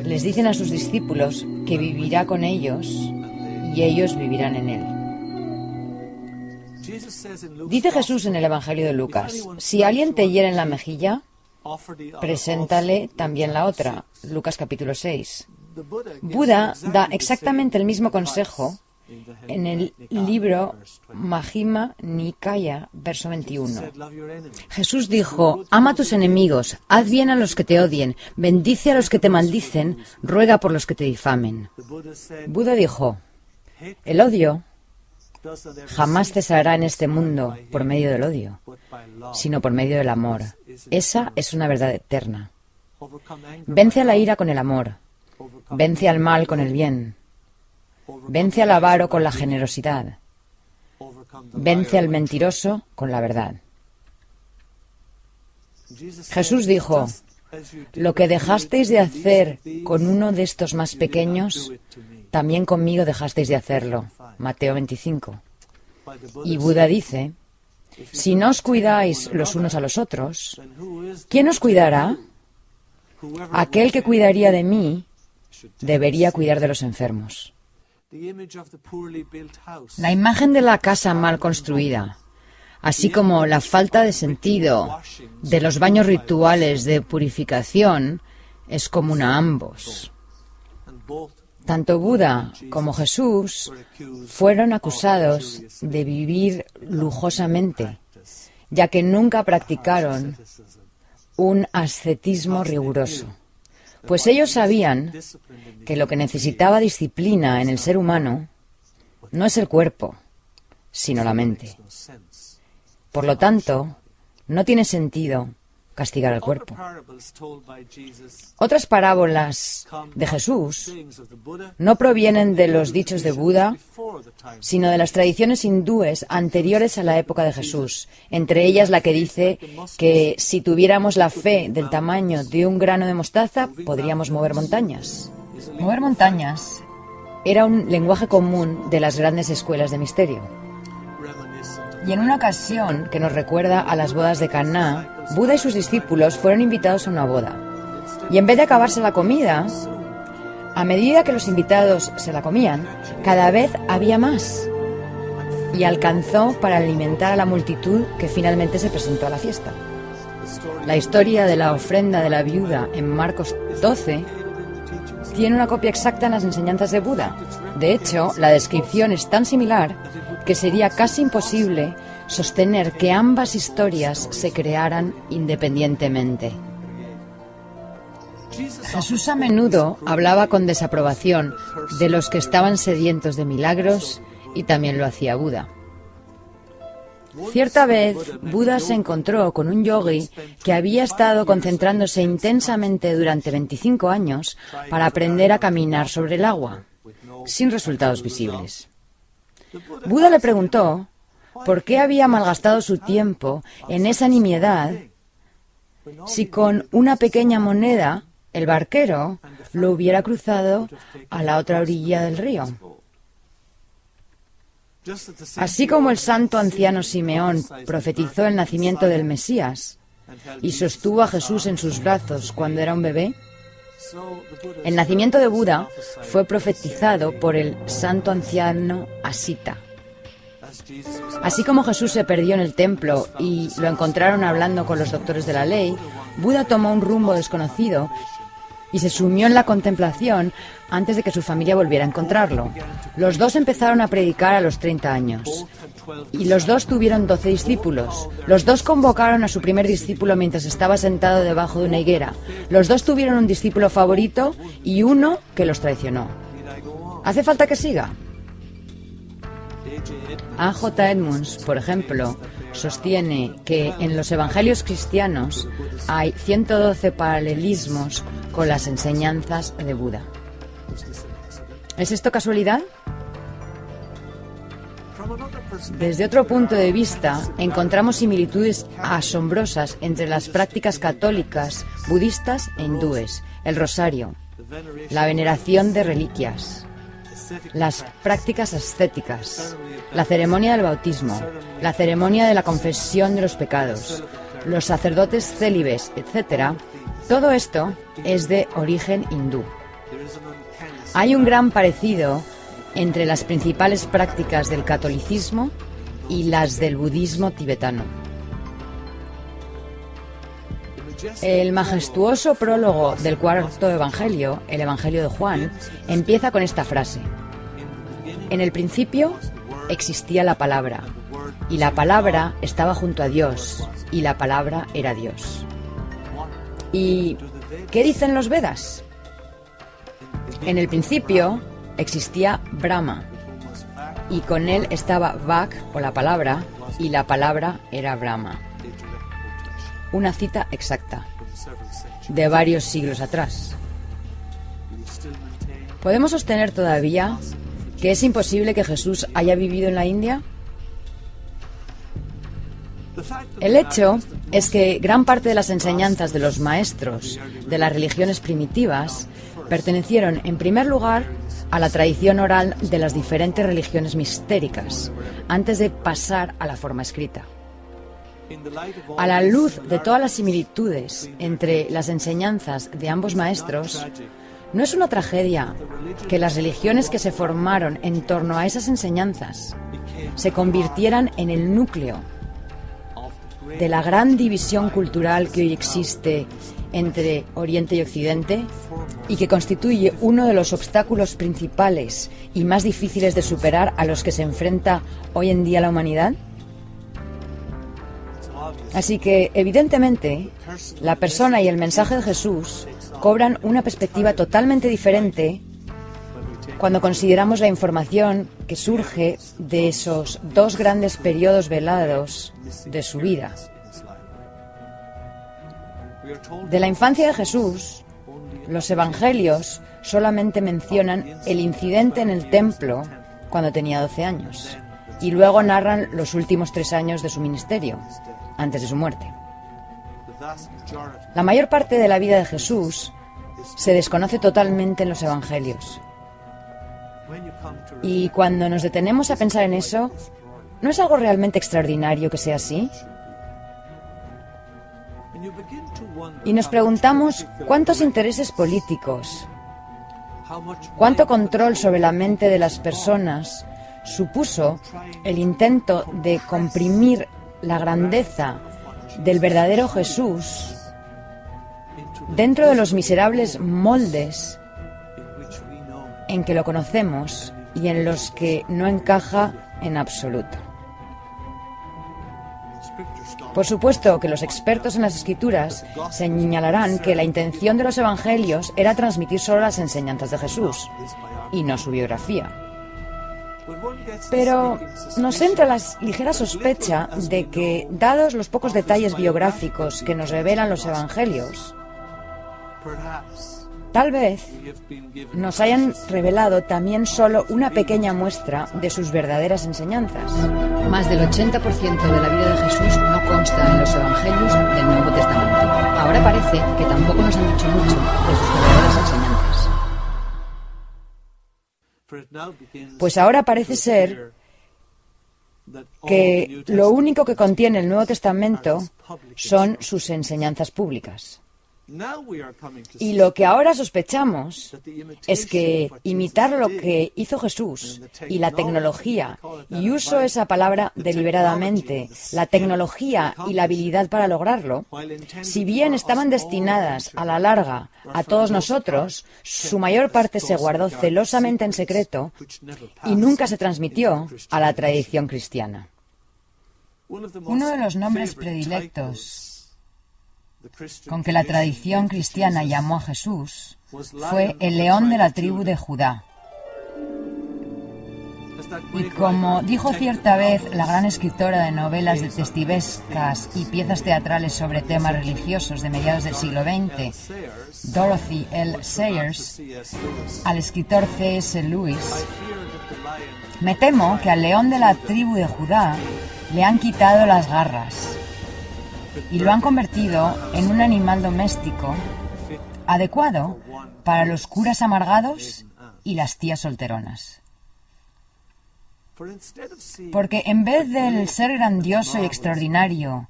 les dicen a sus discípulos que vivirá con ellos y ellos vivirán en él. Dice Jesús en el Evangelio de Lucas: si alguien te hiere en la mejilla, preséntale también la otra. Lucas capítulo 6. Buda da exactamente el mismo consejo en el libro Majjhima Nikaya, verso 21. Jesús dijo: ama a tus enemigos, haz bien a los que te odien, bendice a los que te maldicen, ruega por los que te difamen. Buda dijo: el odio jamás cesará en este mundo por medio del odio, sino por medio del amor. Esa es una verdad eterna. Vence a la ira con el amor, vence al mal con el bien, vence al avaro con la generosidad, vence al mentiroso con la verdad. Jesús dijo: lo que dejasteis de hacer con uno de estos más pequeños, también conmigo dejasteis de hacerlo. Mateo 25. Y Buda dice: si no os cuidáis los unos a los otros, ¿quién os cuidará? Aquel que cuidaría de mí debería cuidar de los enfermos. La imagen de la casa mal construida, así como la falta de sentido de los baños rituales de purificación, es común a ambos. Tanto Buda como Jesús fueron acusados de vivir lujosamente, ya que nunca practicaron un ascetismo riguroso, pues ellos sabían que lo que necesitaba disciplina en el ser humano no es el cuerpo, sino la mente. Por lo tanto, no tiene sentido castigar al cuerpo. Otras parábolas de Jesús no provienen de los dichos de Buda, sino de las tradiciones hindúes anteriores a la época de Jesús, entre ellas la que dice que si tuviéramos la fe del tamaño de un grano de mostaza, podríamos mover montañas. Mover montañas era un lenguaje común de las grandes escuelas de misterio. Y en una ocasión que nos recuerda a las bodas de Caná, Buda y sus discípulos fueron invitados a una boda. Y en vez de acabarse la comida, a medida que los invitados se la comían, cada vez había más. Y alcanzó para alimentar a la multitud que finalmente se presentó a la fiesta. La historia de la ofrenda de la viuda en Marcos 12 tiene una copia exacta en las enseñanzas de Buda. De hecho, la descripción es tan similar que sería casi imposible sostener que ambas historias se crearan independientemente. Jesús a menudo hablaba con desaprobación de los que estaban sedientos de milagros y también lo hacía Buda. Cierta vez, Buda se encontró con un yogui que había estado concentrándose intensamente durante 25 años para aprender a caminar sobre el agua, sin resultados visibles. Buda le preguntó por qué había malgastado su tiempo en esa nimiedad si con una pequeña moneda el barquero lo hubiera cruzado a la otra orilla del río. Así como el santo anciano Simeón profetizó el nacimiento del Mesías y sostuvo a Jesús en sus brazos cuando era un bebé, el nacimiento de Buda fue profetizado por el santo anciano Asita. Así como Jesús se perdió en el templo y lo encontraron hablando con los doctores de la ley, Buda tomó un rumbo desconocido y se sumió en la contemplación antes de que su familia volviera a encontrarlo. Los dos empezaron a predicar a los 30 años y los dos tuvieron 12 discípulos. Los dos convocaron a su primer discípulo mientras estaba sentado debajo de una higuera. Los dos tuvieron un discípulo favorito y uno que los traicionó. ¿Hace falta que siga? A.J. Edmonds, por ejemplo, sostiene que en los evangelios cristianos hay 112 paralelismos con las enseñanzas de Buda. ¿Es esto casualidad? Desde otro punto de vista, encontramos similitudes asombrosas entre las prácticas católicas, budistas e hindúes, el rosario, la veneración de reliquias, las prácticas ascéticas, la ceremonia del bautismo, la ceremonia de la confesión de los pecados, los sacerdotes célibes, etc. Todo esto es de origen hindú. Hay un gran parecido entre las principales prácticas del catolicismo y las del budismo tibetano. El majestuoso prólogo del cuarto evangelio, el Evangelio de Juan, empieza con esta frase: en el principio existía la palabra, y la palabra estaba junto a Dios, y la palabra era Dios. ¿Y qué dicen los Vedas? En el principio existía Brahma, y con él estaba Vak, o la palabra, y la palabra era Brahma. Una cita exacta, de varios siglos atrás. ¿Podemos sostener todavía que es imposible que Jesús haya vivido en la India? El hecho es que gran parte de las enseñanzas de los maestros de las religiones primitivas pertenecieron, en primer lugar, a la tradición oral de las diferentes religiones mistéricas, antes de pasar a la forma escrita. A la luz de todas las similitudes entre las enseñanzas de ambos maestros, ¿no es una tragedia que las religiones que se formaron en torno a esas enseñanzas se convirtieran en el núcleo de la gran división cultural que hoy existe entre Oriente y Occidente y que constituye uno de los obstáculos principales y más difíciles de superar a los que se enfrenta hoy en día la humanidad? Así que, evidentemente, la persona y el mensaje de Jesús cobran una perspectiva totalmente diferente cuando consideramos la información que surge de esos dos grandes periodos velados de su vida. De la infancia de Jesús, los evangelios solamente mencionan el incidente en el templo cuando tenía 12 años, y luego narran los últimos 3 años de su ministerio, antes de su muerte. La mayor parte de la vida de Jesús se desconoce totalmente en los evangelios. Y cuando nos detenemos a pensar en eso, ¿no es algo realmente extraordinario que sea así? Y nos preguntamos cuántos intereses políticos, cuánto control sobre la mente de las personas supuso el intento de comprimir la grandeza del verdadero Jesús dentro de los miserables moldes en que lo conocemos y en los que no encaja en absoluto. Por supuesto que los expertos en las Escrituras señalarán que la intención de los evangelios era transmitir solo las enseñanzas de Jesús y no su biografía. Pero nos entra la ligera sospecha de que, dados los pocos detalles biográficos que nos revelan los evangelios, tal vez nos hayan revelado también solo una pequeña muestra de sus verdaderas enseñanzas. Más del 80% de la vida de Jesús no consta en los evangelios del Nuevo Testamento. Ahora parece que tampoco nos han dicho mucho de sus verdaderas enseñanzas. Pues ahora parece ser que lo único que contiene el Nuevo Testamento son sus enseñanzas públicas. Y lo que ahora sospechamos es que imitar lo que hizo Jesús y la tecnología, y uso esa palabra deliberadamente, la tecnología y la habilidad para lograrlo, si bien estaban destinadas a la larga a todos nosotros, su mayor parte se guardó celosamente en secreto y nunca se transmitió a la tradición cristiana. Uno de los nombres predilectos con que la tradición cristiana llamó a Jesús fue el león de la tribu de Judá. Y como dijo cierta vez la gran escritora de novelas detectivescas y piezas teatrales sobre temas religiosos de mediados del siglo XX, Dorothy L. Sayers, al escritor C.S. Lewis: me temo que al león de la tribu de Judá le han quitado las garras y lo han convertido en un animal doméstico adecuado para los curas amargados y las tías solteronas. Porque en vez del ser grandioso y extraordinario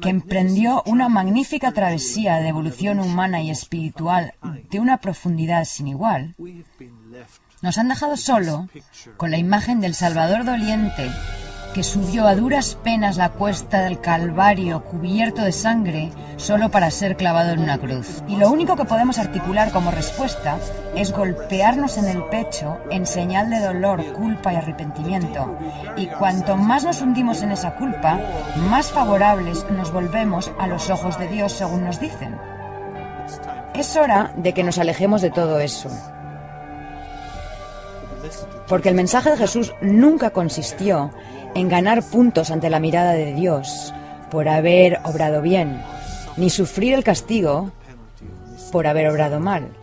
que emprendió una magnífica travesía de evolución humana y espiritual de una profundidad sin igual, nos han dejado solo con la imagen del Salvador doliente que subió a duras penas la cuesta del Calvario cubierto de sangre solo para ser clavado en una cruz. Y lo único que podemos articular como respuesta es golpearnos en el pecho en señal de dolor, culpa y arrepentimiento. Y cuanto más nos hundimos en esa culpa, más favorables nos volvemos a los ojos de Dios, según nos dicen. Es hora de que nos alejemos de todo eso. Porque el mensaje de Jesús nunca consistió en ganar puntos ante la mirada de Dios por haber obrado bien, ni sufrir el castigo por haber obrado mal.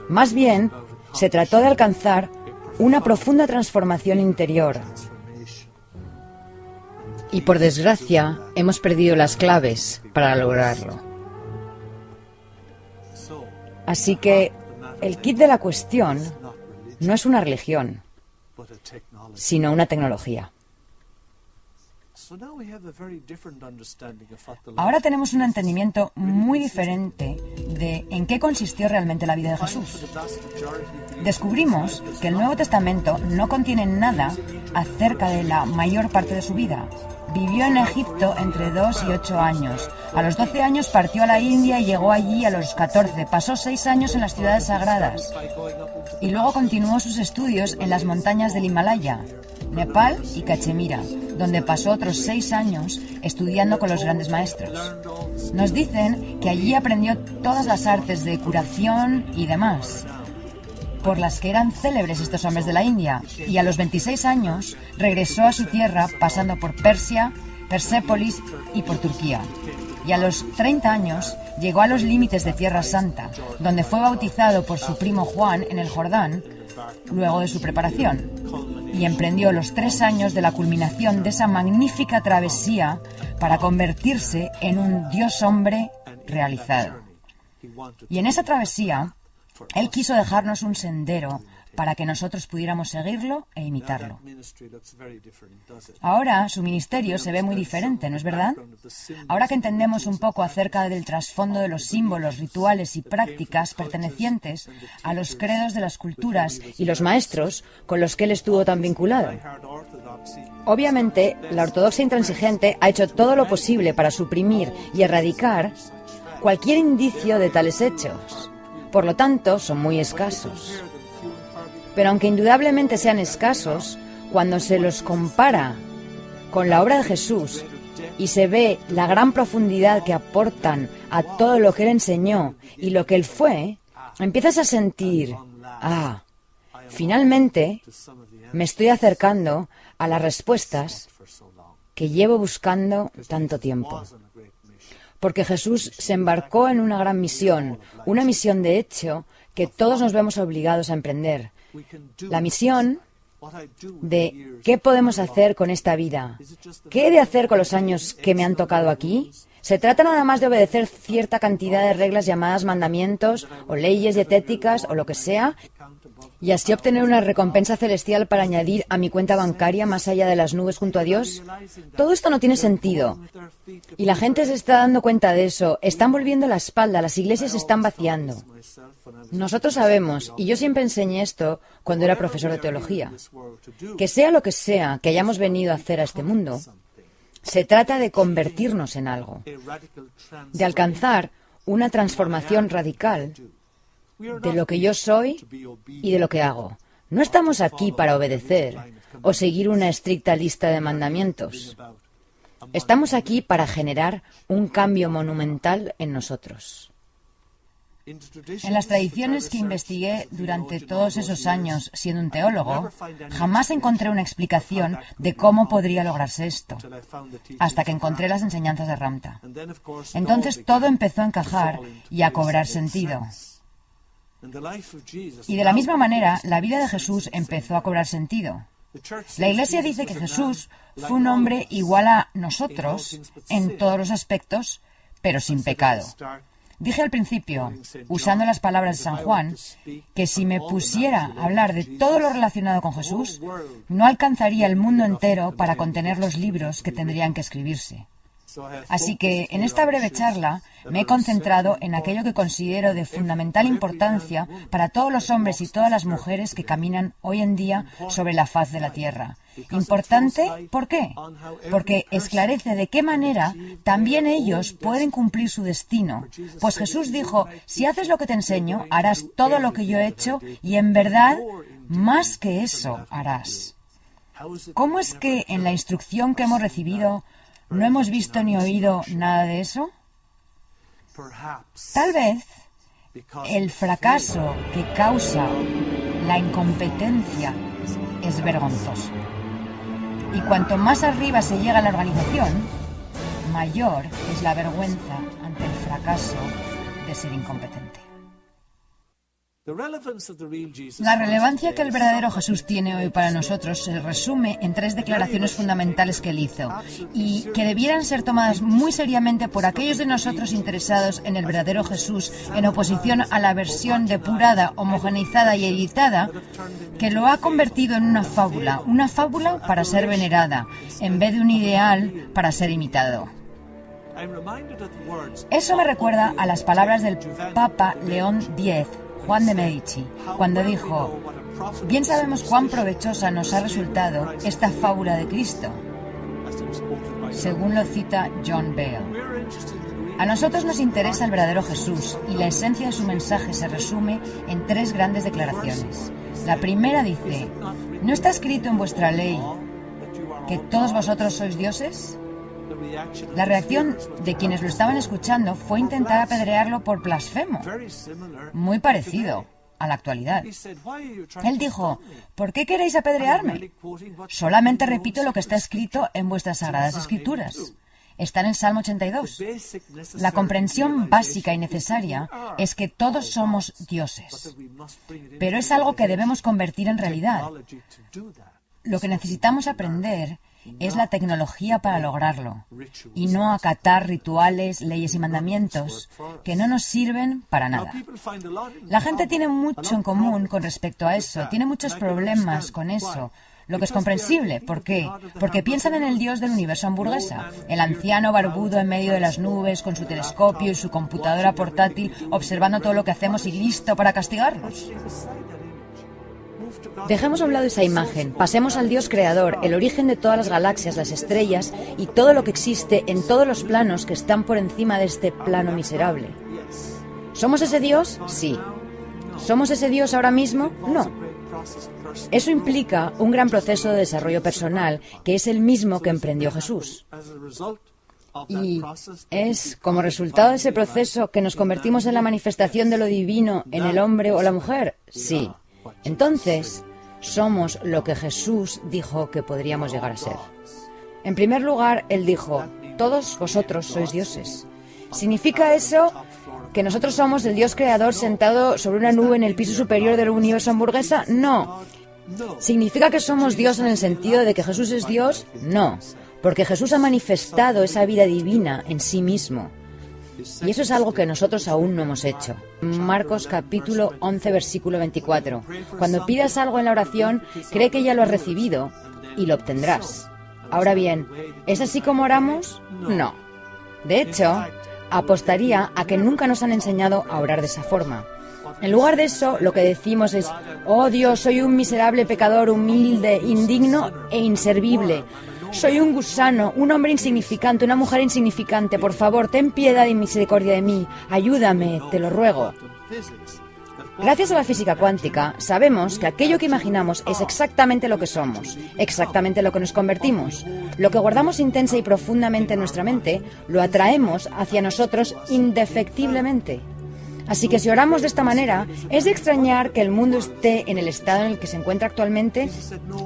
Más bien, se trató de alcanzar una profunda transformación interior. Y por desgracia, hemos perdido las claves para lograrlo. Así que el kit de la cuestión no es una religión, sino una tecnología. Ahora tenemos un entendimiento muy diferente de en qué consistió realmente la vida de Jesús. Descubrimos que el Nuevo Testamento no contiene nada acerca de la mayor parte de su vida. Vivió en Egipto entre 2 y 8 años. A los 12 años partió a la India y llegó allí a los 14. Pasó 6 años en las ciudades sagradas. Y luego continuó sus estudios en las montañas del Himalaya, Nepal y Cachemira, donde pasó otros 6 años estudiando con los grandes maestros. Nos dicen que allí aprendió todas las artes de curación y demás, por las que eran célebres estos hombres de la India, y a los 26 años regresó a su tierra pasando por Persia, Persépolis y por Turquía. Y a los 30 años llegó a los límites de Tierra Santa, donde fue bautizado por su primo Juan en el Jordán, luego de su preparación, y emprendió los 3 años de la culminación de esa magnífica travesía para convertirse en un Dios-hombre realizado. Y en esa travesía, Él quiso dejarnos un sendero para que nosotros pudiéramos seguirlo e imitarlo. Ahora su ministerio se ve muy diferente, ¿no es verdad? Ahora que entendemos un poco acerca del trasfondo de los símbolos, rituales y prácticas pertenecientes a los credos de las culturas y los maestros con los que él estuvo tan vinculado. Obviamente, la ortodoxia intransigente ha hecho todo lo posible para suprimir y erradicar cualquier indicio de tales hechos. Por lo tanto, son muy escasos. Pero aunque indudablemente sean escasos, cuando se los compara con la obra de Jesús y se ve la gran profundidad que aportan a todo lo que Él enseñó y lo que Él fue, empiezas a sentir, finalmente me estoy acercando a las respuestas que llevo buscando tanto tiempo. Porque Jesús se embarcó en una gran misión, una misión de hecho que todos nos vemos obligados a emprender. La misión de ¿qué podemos hacer con esta vida? ¿Qué he de hacer con los años que me han tocado aquí? ¿Se trata nada más de obedecer cierta cantidad de reglas llamadas mandamientos o leyes dietéticas o lo que sea, y así obtener una recompensa celestial para añadir a mi cuenta bancaria más allá de las nubes junto a Dios? Todo esto no tiene sentido. Y la gente se está dando cuenta de eso. Están volviendo la espalda, las iglesias se están vaciando. Nosotros sabemos, y yo siempre enseñé esto cuando era profesor de teología, que sea lo que sea que hayamos venido a hacer a este mundo, se trata de convertirnos en algo, de alcanzar una transformación radical de lo que yo soy y de lo que hago. No estamos aquí para obedecer o seguir una estricta lista de mandamientos. Estamos aquí para generar un cambio monumental en nosotros. En las tradiciones que investigué durante todos esos años siendo un teólogo, jamás encontré una explicación de cómo podría lograrse esto, hasta que encontré las enseñanzas de Ramtha. Entonces todo empezó a encajar y a cobrar sentido. Y de la misma manera, la vida de Jesús empezó a cobrar sentido. La Iglesia dice que Jesús fue un hombre igual a nosotros en todos los aspectos, pero sin pecado. Dije al principio, usando las palabras de San Juan, que si me pusiera a hablar de todo lo relacionado con Jesús, no alcanzaría el mundo entero para contener los libros que tendrían que escribirse. Así que en esta breve charla me he concentrado en aquello que considero de fundamental importancia para todos los hombres y todas las mujeres que caminan hoy en día sobre la faz de la tierra. Importante, ¿por qué? Porque esclarece de qué manera también ellos pueden cumplir su destino. Pues Jesús dijo, si haces lo que te enseño, harás todo lo que yo he hecho y en verdad, más que eso harás. ¿Cómo es que en la instrucción que hemos recibido no hemos visto ni oído nada de eso? Tal vez el fracaso que causa la incompetencia es vergonzoso. Y cuanto más arriba se llega a la organización, mayor es la vergüenza ante el fracaso de ser incompetente. La relevancia que el verdadero Jesús tiene hoy para nosotros se resume en 3 declaraciones fundamentales que él hizo y que debieran ser tomadas muy seriamente por aquellos de nosotros interesados en el verdadero Jesús en oposición a la versión depurada, homogeneizada y editada que lo ha convertido en una fábula para ser venerada en vez de un ideal para ser imitado. Eso me recuerda a las palabras del Papa León X, Juan de Medici, cuando dijo, bien sabemos cuán provechosa nos ha resultado esta fábula de Cristo, según lo cita John Bale. A nosotros nos interesa el verdadero Jesús y la esencia de su mensaje se resume en 3 grandes declaraciones. La primera dice, ¿no está escrito en vuestra ley que todos vosotros sois dioses? La reacción de quienes lo estaban escuchando fue intentar apedrearlo por blasfemo, muy parecido a la actualidad. Él dijo, ¿por qué queréis apedrearme? Solamente repito lo que está escrito en vuestras sagradas escrituras. Está en el Salmo 82. La comprensión básica y necesaria es que todos somos dioses, pero es algo que debemos convertir en realidad. Lo que necesitamos aprender es la tecnología para lograrlo, y no acatar rituales, leyes y mandamientos que no nos sirven para nada. La gente tiene mucho en común con respecto a eso, tiene muchos problemas con eso, lo que es comprensible. ¿Por qué? Porque piensan en el Dios del universo hamburguesa, el anciano barbudo en medio de las nubes con su telescopio y su computadora portátil observando todo lo que hacemos y listo para castigarnos. Dejemos a un lado esa imagen, pasemos al Dios creador, el origen de todas las galaxias, las estrellas y todo lo que existe en todos los planos que están por encima de este plano miserable. ¿Somos ese Dios? Sí. ¿Somos ese Dios ahora mismo? No. Eso implica un gran proceso de desarrollo personal, que es el mismo que emprendió Jesús. Y es como resultado de ese proceso que nos convertimos en la manifestación de lo divino en el hombre o la mujer. Sí. Entonces, somos lo que Jesús dijo que podríamos llegar a ser. En primer lugar, Él dijo, todos vosotros sois dioses. ¿Significa eso que nosotros somos el Dios creador sentado sobre una nube en el piso superior del universo hamburguesa? No. ¿Significa que somos Dios en el sentido de que Jesús es Dios? No, porque Jesús ha manifestado esa vida divina en sí mismo. Y eso es algo que nosotros aún no hemos hecho. Marcos capítulo 11, versículo 24. Cuando pidas algo en la oración, cree que ya lo has recibido y lo obtendrás. Ahora bien, ¿es así como oramos? No. De hecho, apostaría a que nunca nos han enseñado a orar de esa forma. En lugar de eso, lo que decimos es, oh Dios, soy un miserable pecador, humilde, indigno e inservible. Soy un gusano, un hombre insignificante, una mujer insignificante. Por favor, ten piedad y misericordia de mí. Ayúdame, te lo ruego. Gracias a la física cuántica, sabemos que aquello que imaginamos es exactamente lo que somos, exactamente lo que nos convertimos. Lo que guardamos intensa y profundamente en nuestra mente, lo atraemos hacia nosotros indefectiblemente. Así que si oramos de esta manera, ¿es de extrañar que el mundo esté en el estado en el que se encuentra actualmente?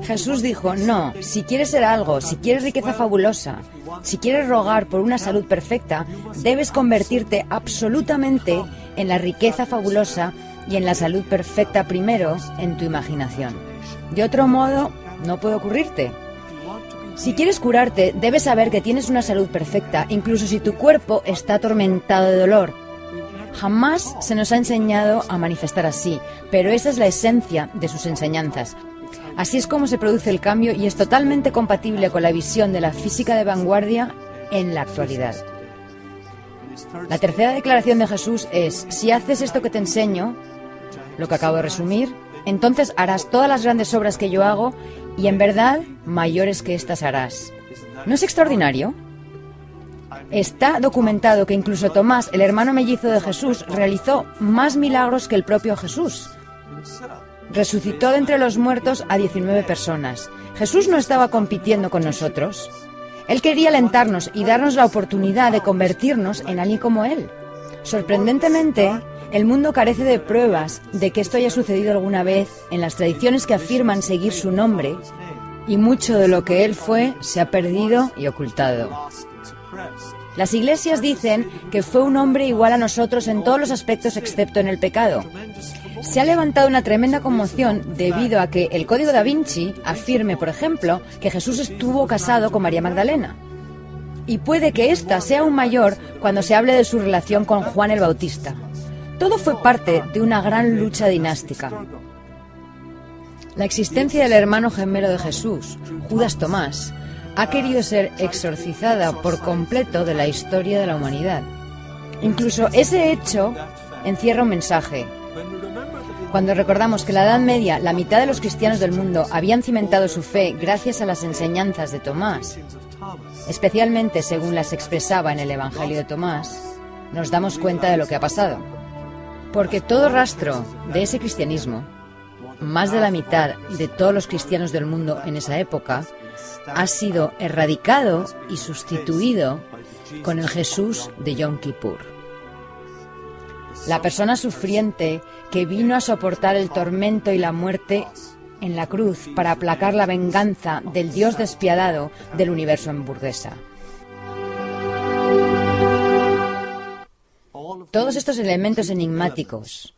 Jesús dijo, no, si quieres ser algo, si quieres riqueza fabulosa, si quieres rogar por una salud perfecta, debes convertirte absolutamente en la riqueza fabulosa y en la salud perfecta primero en tu imaginación. De otro modo, no puede ocurrirte. Si quieres curarte, debes saber que tienes una salud perfecta, incluso si tu cuerpo está atormentado de dolor. Jamás se nos ha enseñado a manifestar así, pero esa es la esencia de sus enseñanzas. Así es como se produce el cambio y es totalmente compatible con la visión de la física de vanguardia en la actualidad. La tercera declaración de Jesús es, si haces esto que te enseño, lo que acabo de resumir, entonces harás todas las grandes obras que yo hago y en verdad mayores que estas harás. ¿No es extraordinario? Está documentado que incluso Tomás, el hermano mellizo de Jesús, realizó más milagros que el propio Jesús. Resucitó de entre los muertos a 19 personas. Jesús no estaba compitiendo con nosotros. Él quería alentarnos y darnos la oportunidad de convertirnos en alguien como Él. Sorprendentemente, el mundo carece de pruebas de que esto haya sucedido alguna vez en las tradiciones que afirman seguir su nombre, y mucho de lo que Él fue se ha perdido y ocultado. Las iglesias dicen que fue un hombre igual a nosotros en todos los aspectos excepto en el pecado. Se ha levantado una tremenda conmoción debido a que el Código da Vinci afirme, por ejemplo, que Jesús estuvo casado con María Magdalena. Y puede que ésta sea aún mayor cuando se hable de su relación con Juan el Bautista. Todo fue parte de una gran lucha dinástica. La existencia del hermano gemelo de Jesús, Judas Tomás, ha querido ser exorcizada por completo de la historia de la humanidad. Incluso ese hecho encierra un mensaje. Cuando recordamos que en la Edad Media la mitad de los cristianos del mundo habían cimentado su fe gracias a las enseñanzas de Tomás, especialmente según las expresaba en el Evangelio de Tomás, nos damos cuenta de lo que ha pasado. Porque todo rastro de ese cristianismo, más de la mitad de todos los cristianos del mundo en esa época, ha sido erradicado y sustituido con el Jesús de Yom Kippur. La persona sufriente que vino a soportar el tormento y la muerte en la cruz para aplacar la venganza del Dios despiadado del universo hamburguesa. Todos estos elementos enigmáticos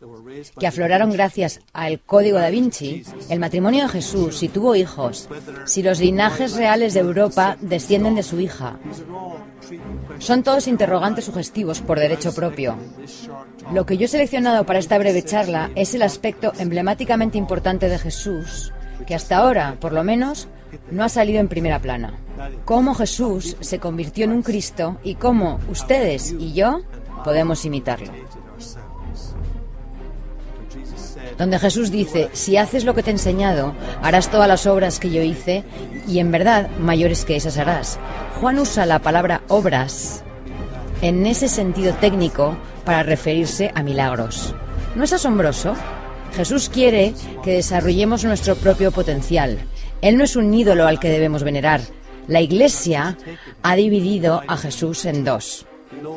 que afloraron gracias al Código da Vinci, el matrimonio de Jesús, si tuvo hijos, si los linajes reales de Europa descienden de su hija, son todos interrogantes sugestivos por derecho propio. Lo que yo he seleccionado para esta breve charla es el aspecto emblemáticamente importante de Jesús, que hasta ahora, por lo menos, no ha salido en primera plana. Cómo Jesús se convirtió en un Cristo y cómo ustedes y yo podemos imitarlo. Donde Jesús dice, si haces lo que te he enseñado, harás todas las obras que yo hice, y en verdad mayores que esas harás. Juan usa la palabra obras en ese sentido técnico para referirse a milagros. ¿No es asombroso? Jesús quiere que desarrollemos nuestro propio potencial. Él no es un ídolo al que debemos venerar. La Iglesia ha dividido a Jesús en dos.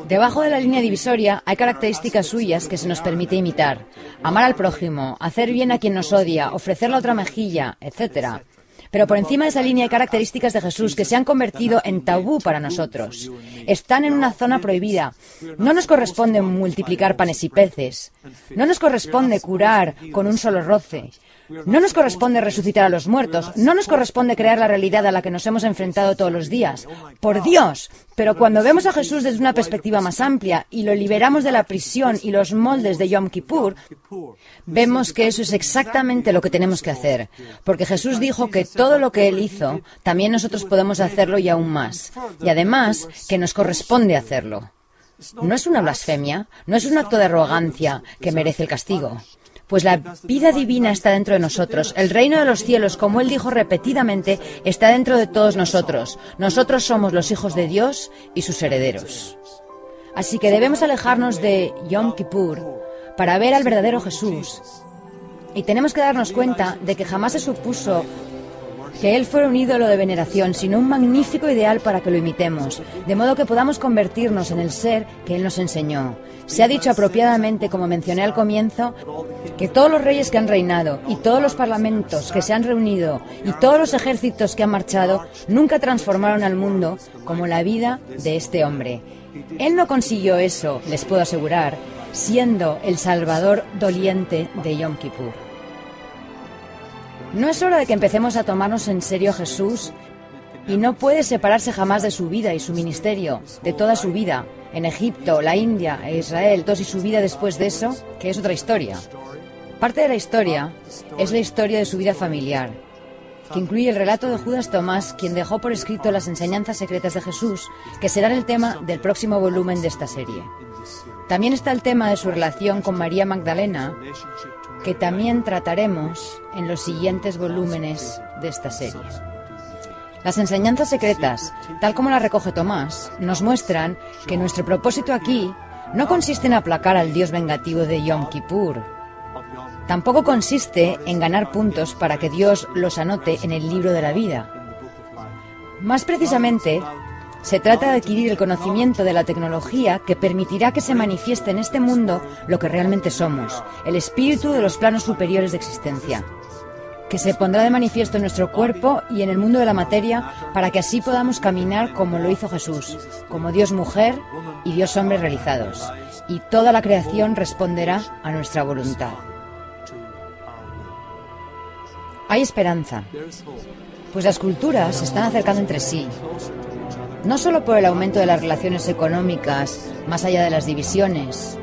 Debajo de la línea divisoria hay características suyas que se nos permite imitar. Amar al prójimo, hacer bien a quien nos odia, ofrecer la otra mejilla, etc. Pero por encima de esa línea hay características de Jesús que se han convertido en tabú para nosotros. Están en una zona prohibida. No nos corresponde multiplicar panes y peces. No nos corresponde curar con un solo roce. No nos corresponde resucitar a los muertos. No nos corresponde crear la realidad a la que nos hemos enfrentado todos los días. ¡Por Dios! Pero cuando vemos a Jesús desde una perspectiva más amplia y lo liberamos de la prisión y los moldes de Yom Kippur, vemos que eso es exactamente lo que tenemos que hacer. Porque Jesús dijo que todo lo que Él hizo, también nosotros podemos hacerlo y aún más. Y además, que nos corresponde hacerlo. No es una blasfemia, no es un acto de arrogancia que merece el castigo. Pues la vida divina está dentro de nosotros. El reino de los cielos, como Él dijo repetidamente, está dentro de todos nosotros. Nosotros somos los hijos de Dios y sus herederos. Así que debemos alejarnos de Yom Kippur para ver al verdadero Jesús. Y tenemos que darnos cuenta de que jamás se supuso que Él fuera un ídolo de veneración, sino un magnífico ideal para que lo imitemos, de modo que podamos convertirnos en el ser que Él nos enseñó. Se ha dicho apropiadamente, como mencioné al comienzo, que todos los reyes que han reinado, y todos los parlamentos que se han reunido, y todos los ejércitos que han marchado, nunca transformaron al mundo como la vida de este hombre. Él no consiguió eso, les puedo asegurar, siendo el Salvador doliente de Yom Kippur. No es hora de que empecemos a tomarnos en serio a Jesús, y no puede separarse jamás de su vida y su ministerio, de toda su vida, en Egipto, la India e Israel, y su vida después de eso, que es otra historia. Parte de la historia es la historia de su vida familiar, que incluye el relato de Judas Tomás, quien dejó por escrito las enseñanzas secretas de Jesús, que serán el tema del próximo volumen de esta serie. También está el tema de su relación con María Magdalena, que también trataremos en los siguientes volúmenes de esta serie. Las enseñanzas secretas, tal como las recoge Tomás, nos muestran que nuestro propósito aquí no consiste en aplacar al Dios vengativo de Yom Kippur. Tampoco consiste en ganar puntos para que Dios los anote en el libro de la vida. Más precisamente, se trata de adquirir el conocimiento de la tecnología que permitirá que se manifieste en este mundo lo que realmente somos, el espíritu de los planos superiores de existencia, que se pondrá de manifiesto en nuestro cuerpo y en el mundo de la materia para que así podamos caminar como lo hizo Jesús, como Dios mujer y Dios hombre realizados, y toda la creación responderá a nuestra voluntad. Hay esperanza, pues las culturas se están acercando entre sí, no solo por el aumento de las relaciones económicas más allá de las divisiones,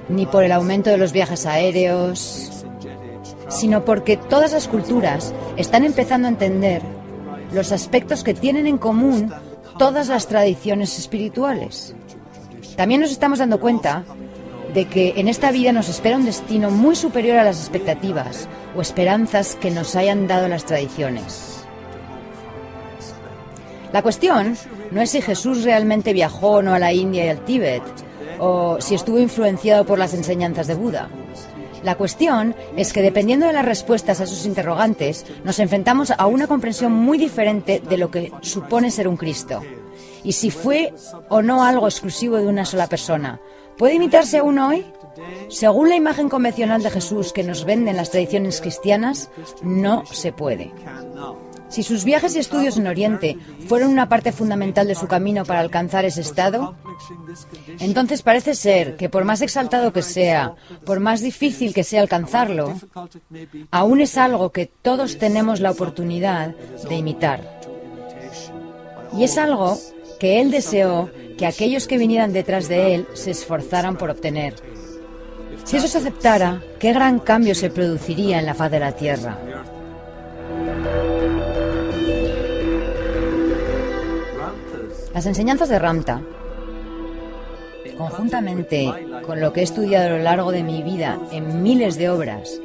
ni por el aumento de los viajes aéreos, sino porque todas las culturas están empezando a entender los aspectos que tienen en común todas las tradiciones espirituales. También nos estamos dando cuenta de que en esta vida nos espera un destino muy superior a las expectativas o esperanzas que nos hayan dado las tradiciones. La cuestión no es si Jesús realmente viajó o no a la India y al Tíbet, o si estuvo influenciado por las enseñanzas de Buda. La cuestión es que, dependiendo de las respuestas a sus interrogantes, nos enfrentamos a una comprensión muy diferente de lo que supone ser un Cristo. Y si fue o no algo exclusivo de una sola persona, ¿puede imitarse aún hoy? Según la imagen convencional de Jesús que nos venden las tradiciones cristianas, no se puede. Si sus viajes y estudios en Oriente fueron una parte fundamental de su camino para alcanzar ese estado, entonces parece ser que por más exaltado que sea, por más difícil que sea alcanzarlo, aún es algo que todos tenemos la oportunidad de imitar. Y es algo que Él deseó que aquellos que vinieran detrás de Él se esforzaran por obtener. Si eso se aceptara, qué gran cambio se produciría en la faz de la tierra. Las enseñanzas de Ramtha, conjuntamente con lo que he estudiado a lo largo de mi vida en miles de obras,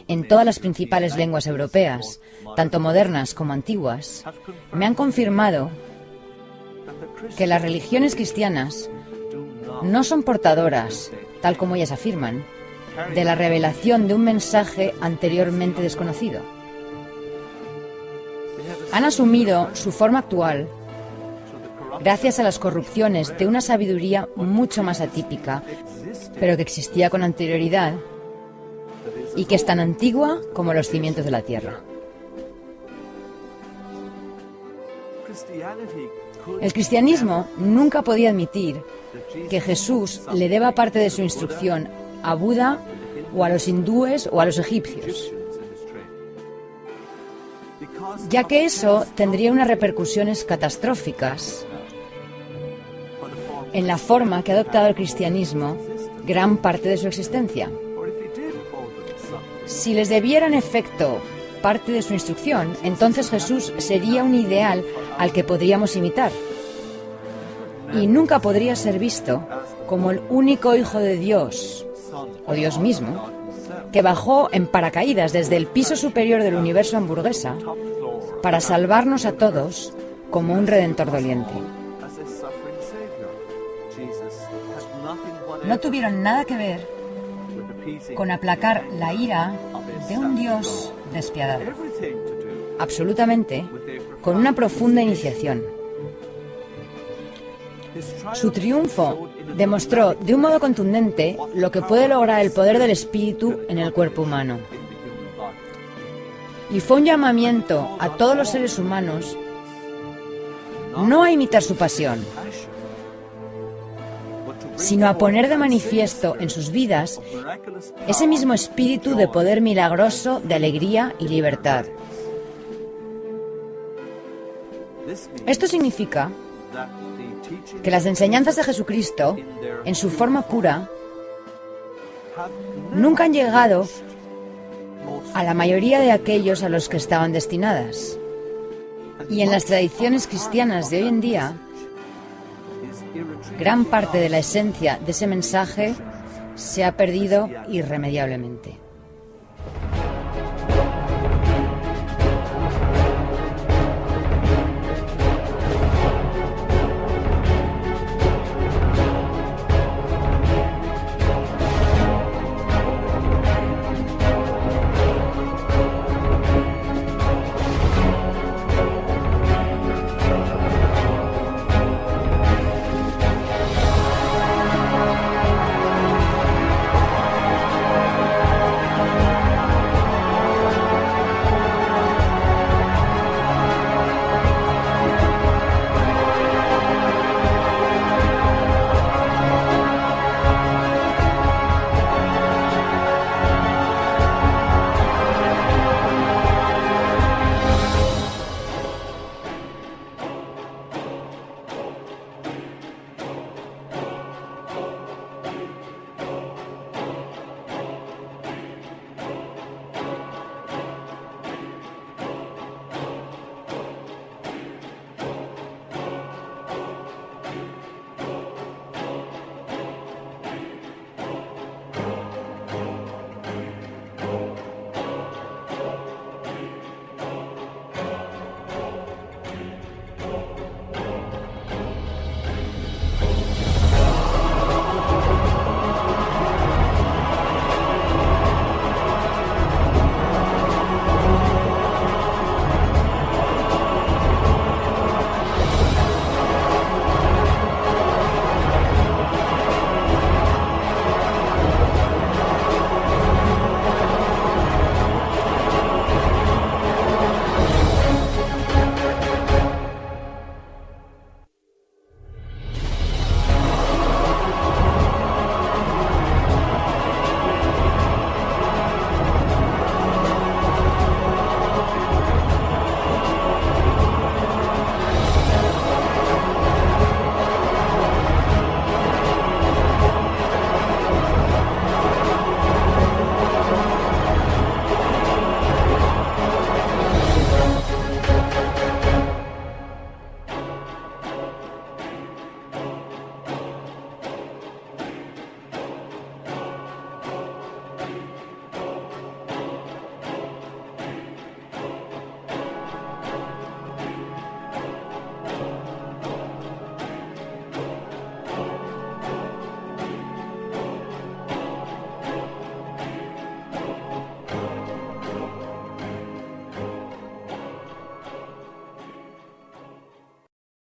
en todas las principales lenguas europeas, tanto modernas como antiguas, me han confirmado que las religiones cristianas no son portadoras, tal como ellas afirman, de la revelación de un mensaje anteriormente desconocido. Han asumido su forma actual gracias a las corrupciones de una sabiduría mucho más atípica, pero que existía con anterioridad y que es tan antigua como los cimientos de la tierra. El cristianismo nunca podía admitir que Jesús le deba parte de su instrucción a Buda o a los hindúes o a los egipcios, ya que eso tendría unas repercusiones catastróficas en la forma que ha adoptado el cristianismo gran parte de su existencia. Si les debiera en efecto parte de su instrucción, entonces Jesús sería un ideal al que podríamos imitar. Y nunca podría ser visto como el único Hijo de Dios, o Dios mismo, que bajó en paracaídas desde el piso superior del universo hamburguesa para salvarnos a todos como un redentor doliente. No tuvieron nada que ver con aplacar la ira de un Dios despiadado. absolutamente, con una profunda iniciación. Su triunfo demostró de un modo contundente lo que puede lograr el poder del espíritu en el cuerpo humano. Y fue un llamamiento a todos los seres humanos no a imitar su pasión, sino a poner de manifiesto en sus vidas ese mismo espíritu de poder milagroso, de alegría y libertad. Esto significa que las enseñanzas de Jesucristo, en su forma pura, nunca han llegado a la mayoría de aquellos a los que estaban destinadas. Y en las tradiciones cristianas de hoy en día, gran parte de la esencia de ese mensaje se ha perdido irremediablemente.